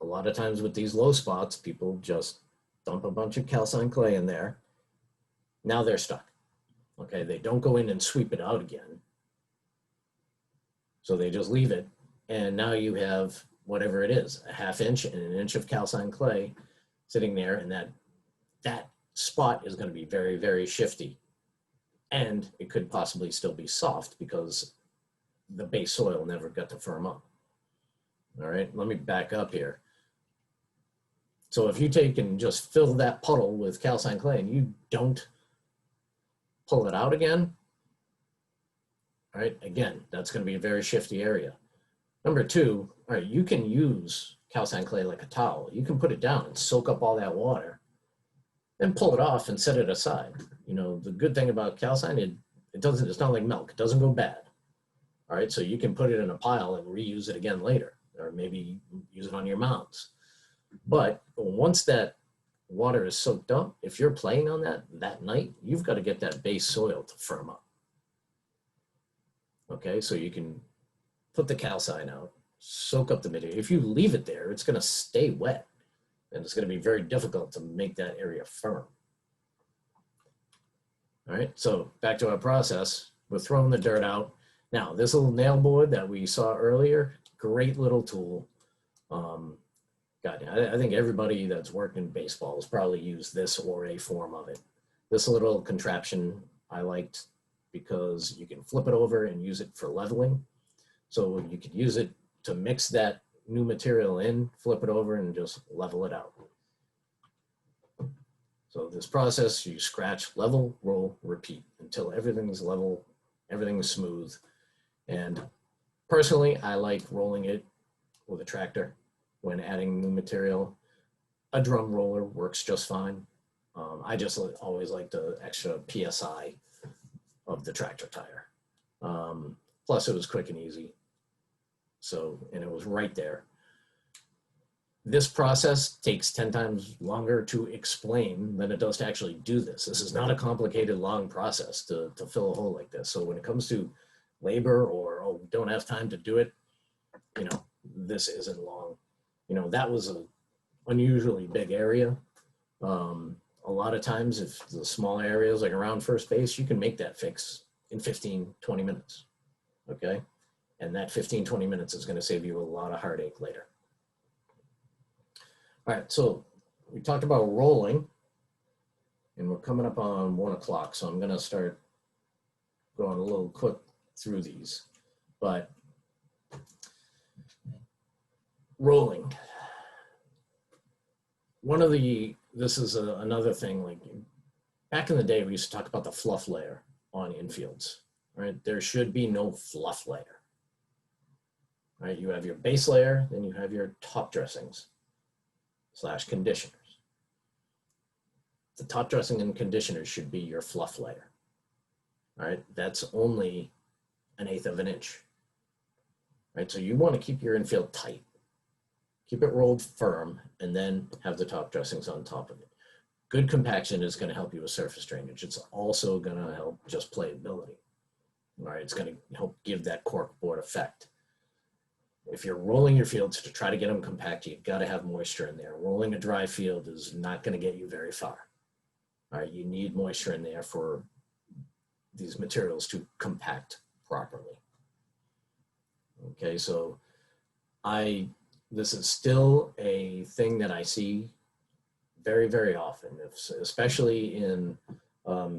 A lot of times with these low spots, people just dump a bunch of calcined clay in there. Now they're stuck. Okay, they don't go in and sweep it out again. So they just leave it, and now you have whatever it is, a ½ inch and an inch of calcined clay sitting there, and that spot is going to be very, very shifty. And it could possibly still be soft because the base soil never got to firm up. All right, let me back up here. So if you take and just fill that puddle with calcined clay and you don't pull it out again, all right, again, that's going to be a very shifty area. Number two, all right, you can use calcined clay like a towel. You can put it down and soak up all that water, then pull it off and set it aside. You know, the good thing about calcined, it's not like milk, it doesn't go bad. All right, so you can put it in a pile and reuse it again later, or maybe use it on your mounds. But once that water is soaked up, if you're playing on that night, you've got to get that base soil to firm up. Okay, so you can put the calcine out, soak up the material. If you leave it there, it's going to stay wet, and it's going to be very difficult to make that area firm. All right, so back to our process. We're throwing the dirt out. Now, this little nail board that we saw earlier, great little tool. God, I think everybody that's worked in baseball has probably used this or a form of it. This little contraption I liked because you can flip it over and use it for leveling. So you could use it to mix that new material in, flip it over, and just level it out. So this process, you scratch, level, roll, repeat until everything's level, everything's smooth. And personally, I like rolling it with a tractor when adding new material. A drum roller works just fine. I just always like the extra PSI of the tractor tire. Plus it was quick and easy. So, and it was right there. This process takes 10 times longer to explain than it does to actually do this. This is not a complicated, long process to fill a hole like this. So when it comes to labor or, oh, don't have time to do it, you know, this isn't long. You know, that was an unusually big area. A lot of times, if the small areas like around first base, you can make that fix in 15, 20 minutes, okay? And that 15, 20 minutes is gonna save you a lot of heartache later. All right, so we talked about rolling, and we're coming up on 1 o'clock, so I'm gonna start going a little quick through these. But rolling. This is another thing, like back in the day, we used to talk about the fluff layer on infields, right? There should be no fluff layer, right? You have your base layer, then you have your top dressings / conditioners. The top dressing and conditioners should be your fluff layer, right? That's only 1/8 of an inch, right? So you want to keep your infield tight. Keep it rolled firm, and then have the top dressings on top of it. Good compaction is going to help you with surface drainage. It's also going to help just playability. All right, it's going to help give that corkboard effect. If you're rolling your fields to try to get them compact, you've got to have moisture in there. Rolling a dry field is not going to get you very far. All right, you need moisture in there for these materials to compact properly. Okay, so this is still a thing that I see very, very often, especially in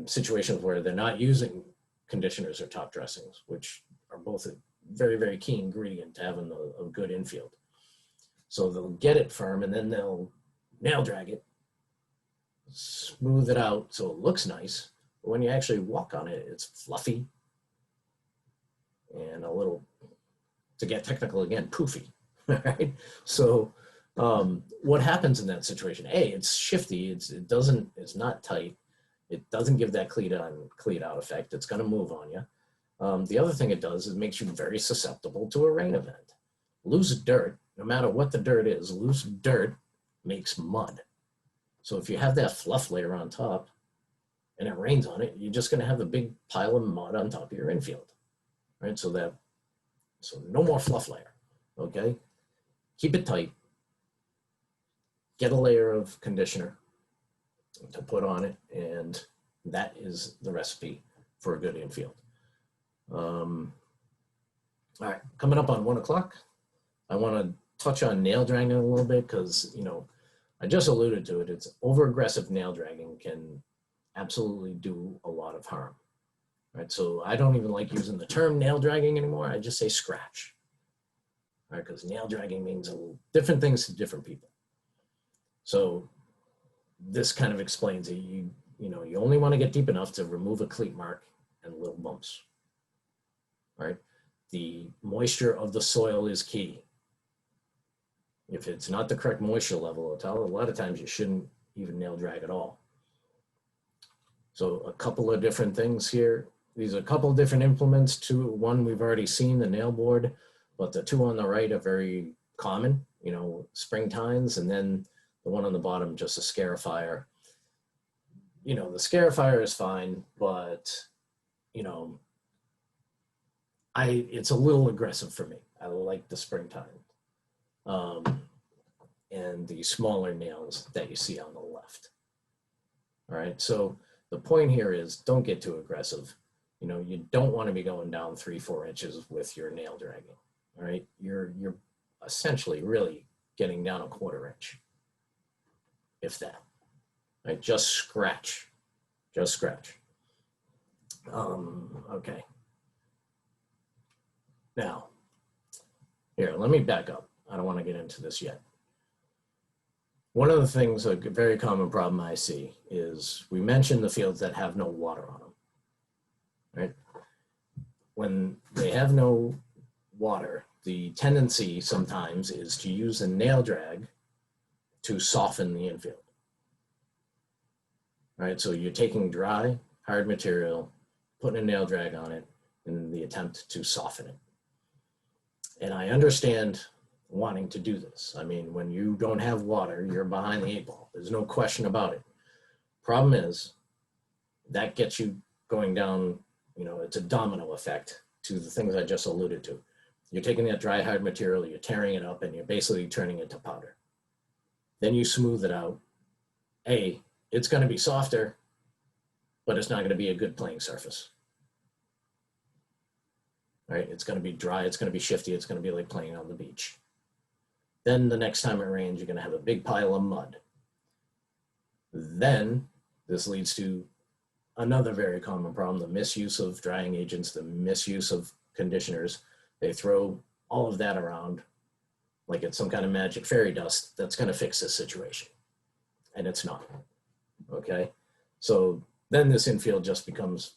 situations where they're not using conditioners or top dressings, which are both a very, very key ingredient to having a good infield. So they'll get it firm and then they'll nail drag it, smooth it out so it looks nice. But when you actually walk on it, it's fluffy and a little, to get technical again, poofy. Right? So what happens in that situation? A, it's shifty. It's not tight. It doesn't give that cleat out effect. It's going to move on you. The other thing it does is it makes you very susceptible to a rain event. Loose dirt no matter what the dirt is, loose dirt makes mud. So if you have that fluff layer on top and it rains on it, you're just going to have a big pile of mud on top of your infield, right? So no more fluff layer, okay? Keep it tight. Get a layer of conditioner to put on it, and that is the recipe for a good infield. All right, coming up on 1 o'clock, I want to touch on nail dragging a little bit because, you know, I just alluded to it. It's over-aggressive nail dragging can absolutely do a lot of harm, right? So I don't even like using the term nail dragging anymore. I just say scratch, right? Because nail dragging means different things to different people. So this kind of explains it. You know, you only want to get deep enough to remove a cleat mark and little bumps, right? The moisture of the soil is key. If it's not the correct moisture level, a lot of times you shouldn't even nail drag at all. So a couple of different things here. These are a couple of different implements. One we've already seen, the nail board, but the two on the right are very common, you know, spring tines, and then the one on the bottom, just a scarifier. You know, the scarifier is fine, but, you know, it's a little aggressive for me. I like the spring tine. And the smaller nails that you see on the left. All right, so the point here is don't get too aggressive. You know, you don't want to be going down 3-4 inches with your nail dragging. All right, you're essentially really getting down 1/4 inch, if that. Right, just scratch. Okay. Now, here, let me back up. I don't want to get into this yet. One of the things, a very common problem I see is we mentioned the fields that have no water on them, right? When they have no water, the tendency sometimes is to use a nail drag to soften the infield, right? So you're taking dry, hard material, putting a nail drag on it in the attempt to soften it. And I understand wanting to do this. I mean, when you don't have water, you're behind the 8 ball. There's no question about it. Problem is, that gets you going down, you know, it's a domino effect to the things I just alluded to. You're taking that dry, hard material, you're tearing it up, and you're basically turning it to powder. Then you smooth it out. It's going to be softer, but it's not going to be a good playing surface. Right? It's going to be dry, it's going to be shifty, it's going to be like playing on the beach. Then the next time it rains, you're going to have a big pile of mud. Then this leads to another very common problem, the misuse of drying agents, the misuse of conditioners. They throw all of that around like it's some kind of magic fairy dust that's going to fix this situation. And it's not. Okay? So then this infield just becomes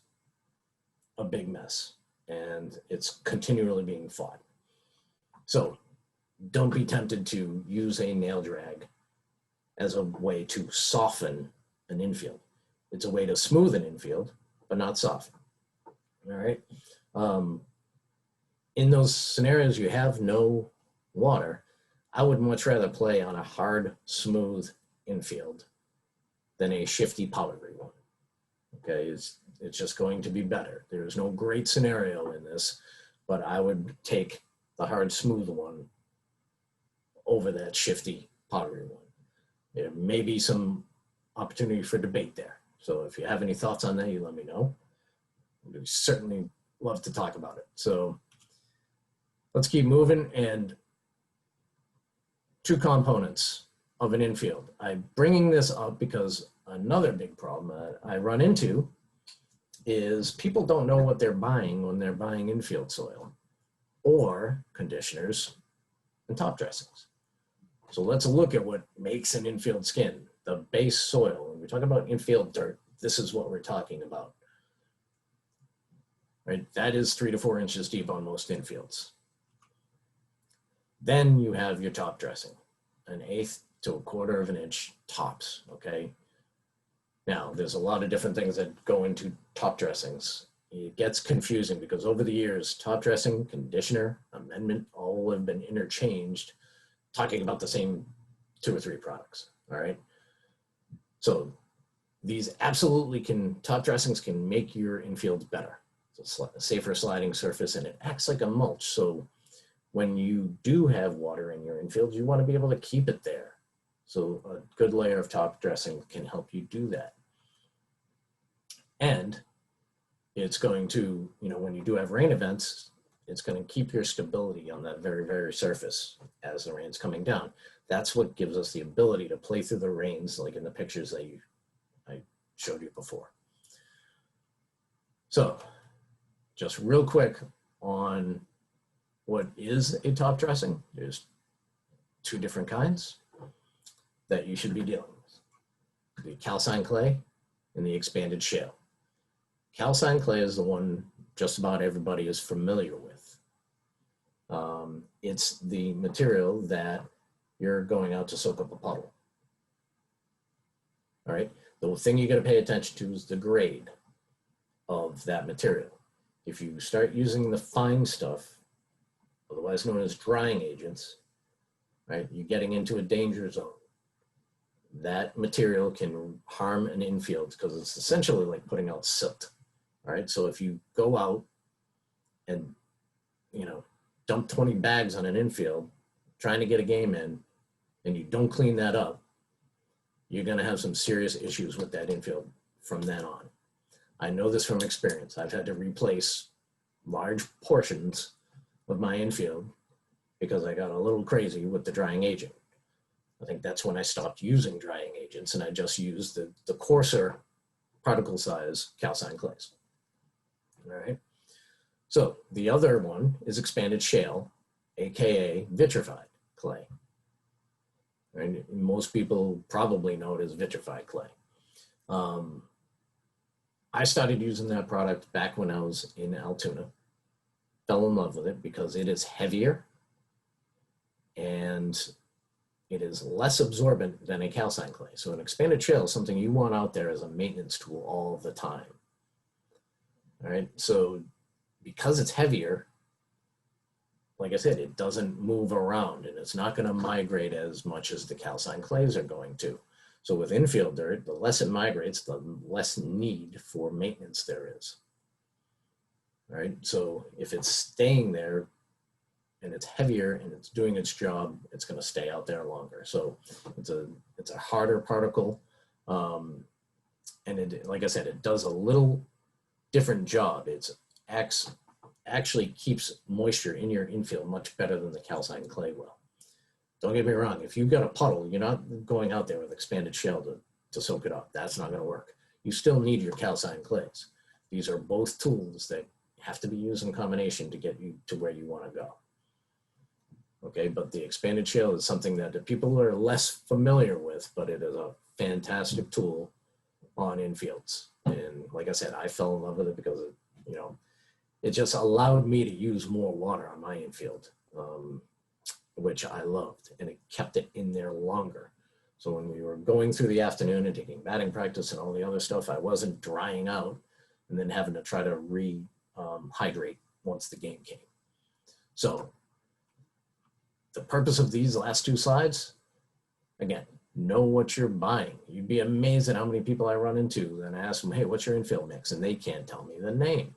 a big mess, and it's continually being fought. So don't be tempted to use a nail drag as a way to soften an infield. It's a way to smooth an infield, but not soften. All right. In those scenarios you have no water, I would much rather play on a hard, smooth infield than a shifty, powdery one. Okay, it's just going to be better. There's no great scenario in this, but I would take the hard, smooth one over that shifty, powdery one. There may be some opportunity for debate there. So if you have any thoughts on that, you let me know. We'd certainly love to talk about it. So let's keep moving. And 2 components of an infield. I'm bringing this up because another big problem that I run into is people don't know what they're buying when they're buying infield soil or conditioners and top dressings. So let's look at what makes an infield skin, the base soil. When we talk about infield dirt, this is what we're talking about. Right? That is 3 to 4 inches deep on most infields. Then you have your top dressing, 1/8 to 1/4 of an inch tops, okay? Now, there's a lot of different things that go into top dressings. It gets confusing because over the years, top dressing, conditioner, amendment, all have been interchanged talking about the same 2 or 3 products, all right? So these absolutely top dressings can make your infield better. It's a safer sliding surface, and it acts like a mulch. So when you do have water in your infield, you want to be able to keep it there. So a good layer of top dressing can help you do that. And it's going to, when you do have rain events, it's going to keep your stability on that very, very surface as the rain's coming down. That's what gives us the ability to play through the rains, like in the pictures that I showed you before. So just real quick on what is a top dressing. There's 2 different kinds that you should be dealing with: the calcined clay and the expanded shale. Calcined clay is the one just about everybody is familiar with. It's the material that you're going out to soak up a puddle. All right, the thing you got to pay attention to is the grade of that material. If you start using the fine stuff, otherwise known as drying agents, right, you're getting into a danger zone. That material can harm an infield because it's essentially like putting out silt. All right, so if you go out and, dump 20 bags on an infield, trying to get a game in, and you don't clean that up, you're gonna have some serious issues with that infield from then on. I know this from experience. I've had to replace large portions of my infield because I got a little crazy with the drying agent. I think that's when I stopped using drying agents, and I just used the coarser particle size calcined clays. All right. So the other one is expanded shale, AKA vitrified clay. And most people probably know it as vitrified clay. I started using that product back when I was in Altoona. Fell in love with it because it is heavier and it is less absorbent than a calcined clay. So an expanded shale is something you want out there as a maintenance tool all the time. All right, so because it's heavier, like I said, it doesn't move around and it's not going to migrate as much as the calcined clays are going to. So with infield dirt, the less it migrates, the less need for maintenance there is. All right, so if it's staying there and it's heavier and it's doing its job, it's going to stay out there longer. So it's a harder particle, and it, like I said, it does a little different job. It actually keeps moisture in your infield much better than the calcined clay will. Don't get me wrong, if you've got a puddle, you're not going out there with expanded shale to soak it up. That's not going to work. You still need your calcined clays. These are both tools that have to be used in combination to get you to where you want to go. Okay, but the expanded shale is something that the people are less familiar with, but it is a fantastic tool on infields. And like I said, I fell in love with it because it just allowed me to use more water on my infield, which I loved, and it kept it in there longer. So when we were going through the afternoon and taking batting practice and all the other stuff, I wasn't drying out and then having to try to hydrate once the game came. So the purpose of these last 2 slides, again, know what you're buying. You'd be amazed at how many people I run into and I ask them, hey, what's your infield mix? And they can't tell me the name.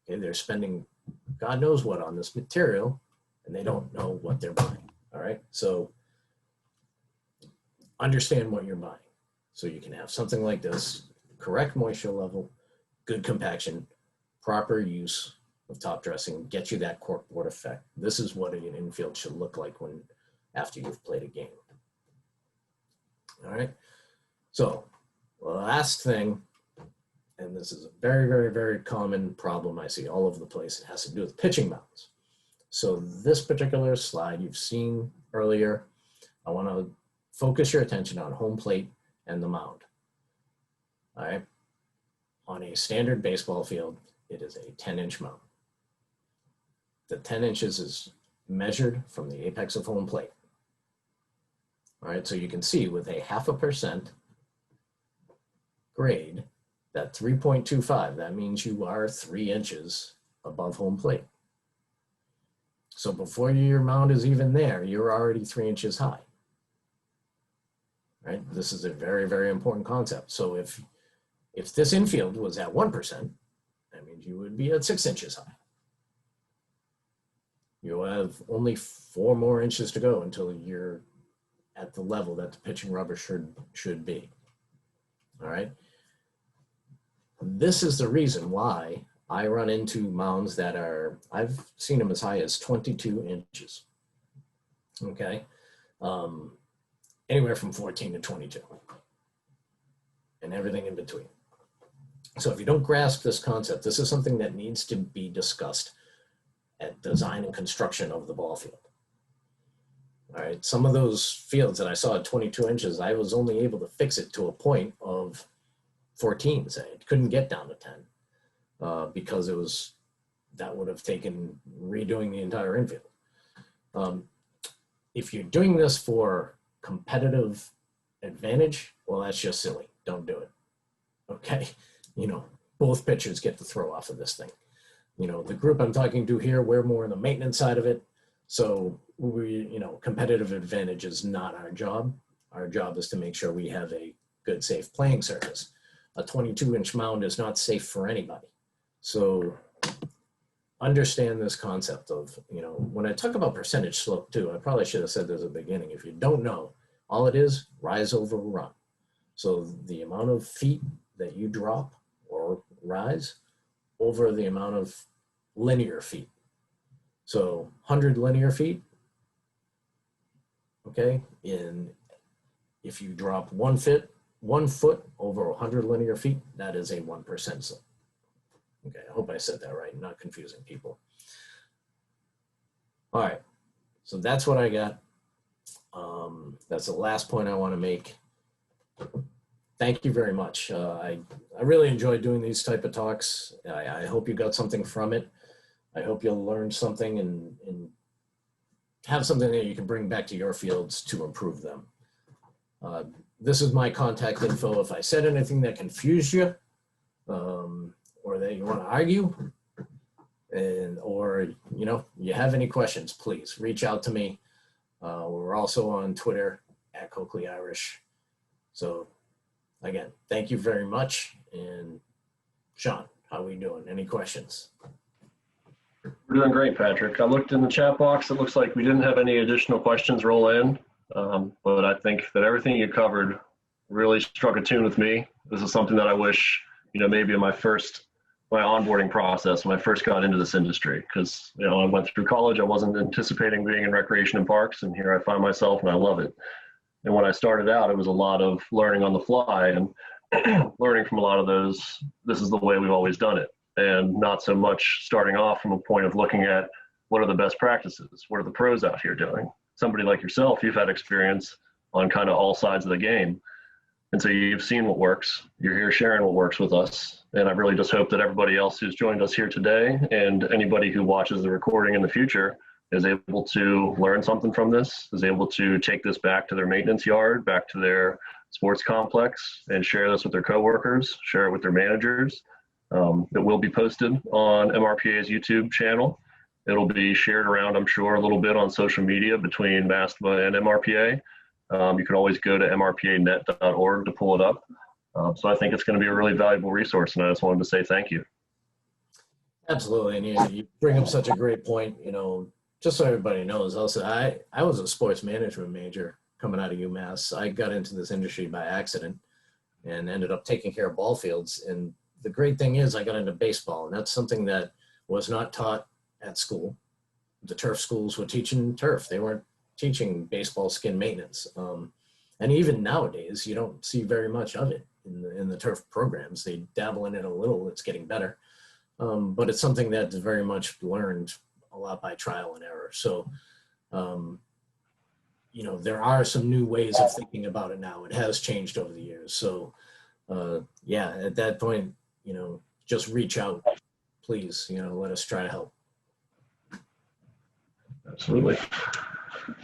Okay, they're spending God knows what on this material and they don't know what they're buying. All right, so understand what you're buying so you can have something like this: correct moisture level, good compaction, proper use of top dressing, get you that corkboard effect. This is what an infield should look like after you've played a game. All right, so the last thing, and this is a very, very, very common problem I see all over the place, it has to do with pitching mounds. So this particular slide you've seen earlier, I want to focus your attention on home plate and the mound. All right, on a standard baseball field, it is a 10-inch mound. The 10 inches is measured from the apex of home plate. All right, so you can see with a 0.5% grade, that 3.25, that means you are 3 inches above home plate. So before your mound is even there, you're already 3 inches high. Right? This is a very, very important concept. So if this infield was at 1%, that means you would be at 6 inches high. You'll have only 4 more inches to go until you're at the level that the pitching rubber should be. All right. This is the reason why I run into mounds that are, I've seen them as high as 22 inches. Okay. Anywhere from 14 to 22 and everything in between. So if you don't grasp this concept, this is something that needs to be discussed at design and construction of the ball field. All right, some of those fields that I saw at 22 inches, I was only able to fix it to a point of 14, say. It couldn't get down to 10 because that would have taken redoing the entire infield. If you're doing this for competitive advantage, well, that's just silly. Don't do it. Okay, both pitchers get to throw off of this thing. The group I'm talking to here, we're more on the maintenance side of it. So competitive advantage is not our job. Our job is to make sure we have a good, safe playing surface. A 22-inch mound is not safe for anybody. So understand this concept of, when I talk about percentage slope too, I probably should have said this at the beginning. If you don't know, all it is, rise over run. So the amount of feet that you drop or rise over the amount of linear feet. So 100 linear feet, okay? If you drop 1 foot over 100 linear feet, that is a 1% slope. Okay, I hope I said that right, not confusing people. All right, so that's what I got. That's the last point I want to make. Thank you very much. I really enjoyed doing these type of talks. I hope you got something from it. I hope you'll learn something and have something that you can bring back to your fields to improve them. This is my contact info. If I said anything that confused you or that you want to argue or you have any questions, please reach out to me. We're also on Twitter at Coakley Irish. So again, thank you very much. And Sean, how are we doing? Any questions? We're doing great, Patrick. I looked in the chat box. It looks like we didn't have any additional questions roll in, but I think that everything you covered really struck a tune with me. This is something that I wish, maybe in my onboarding process when I first got into this industry, because, I went through college. I wasn't anticipating being in recreation and parks, and here I find myself and I love it. And when I started out, it was a lot of learning on the fly and learning from a lot of those. This is the way we've always done it. And not so much starting off from a point of looking at what are the best practices, what are the pros out here doing. Somebody like yourself, you've had experience on kind of all sides of the game. And so you've seen what works. You're here sharing what works with us. And I really just hope that everybody else who's joined us here today and anybody who watches the recording in the future is able to learn something from this, is able to take this back to their maintenance yard, back to their sports complex, and share this with their coworkers, share it with their managers. It will be posted on MRPA's YouTube channel. It'll be shared around, I'm sure, a little bit on social media between MASTMA and MRPA. You can always go to mrpanet.org to pull it up. So I think it's going to be a really valuable resource, and I just wanted to say thank you. Absolutely, and you bring up such a great point. Just so everybody knows, also I was a sports management major coming out of UMass. I got into this industry by accident and ended up taking care of ball fields. And the great thing is I got into baseball, and that's something that was not taught at school. The turf schools were teaching turf. They weren't teaching baseball skin maintenance. And even nowadays, you don't see very much of it in the turf programs. They dabble in it a little. It's getting better. But it's something that's very much learned a lot by trial and error. So, there are some new ways of thinking about it now. It has changed over the years. So, yeah, at that point, just reach out, please, let us try to help. Absolutely.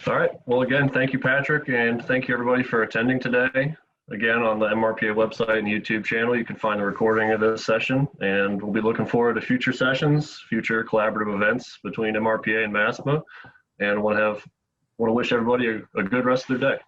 All right. Well, again, thank you, Patrick, and thank you, everybody, for attending today. Again, on the MRPA website and YouTube channel, you can find the recording of this session, and we'll be looking forward to future sessions, future collaborative events between MRPA and MASTMA, and want to wish everybody a good rest of their day.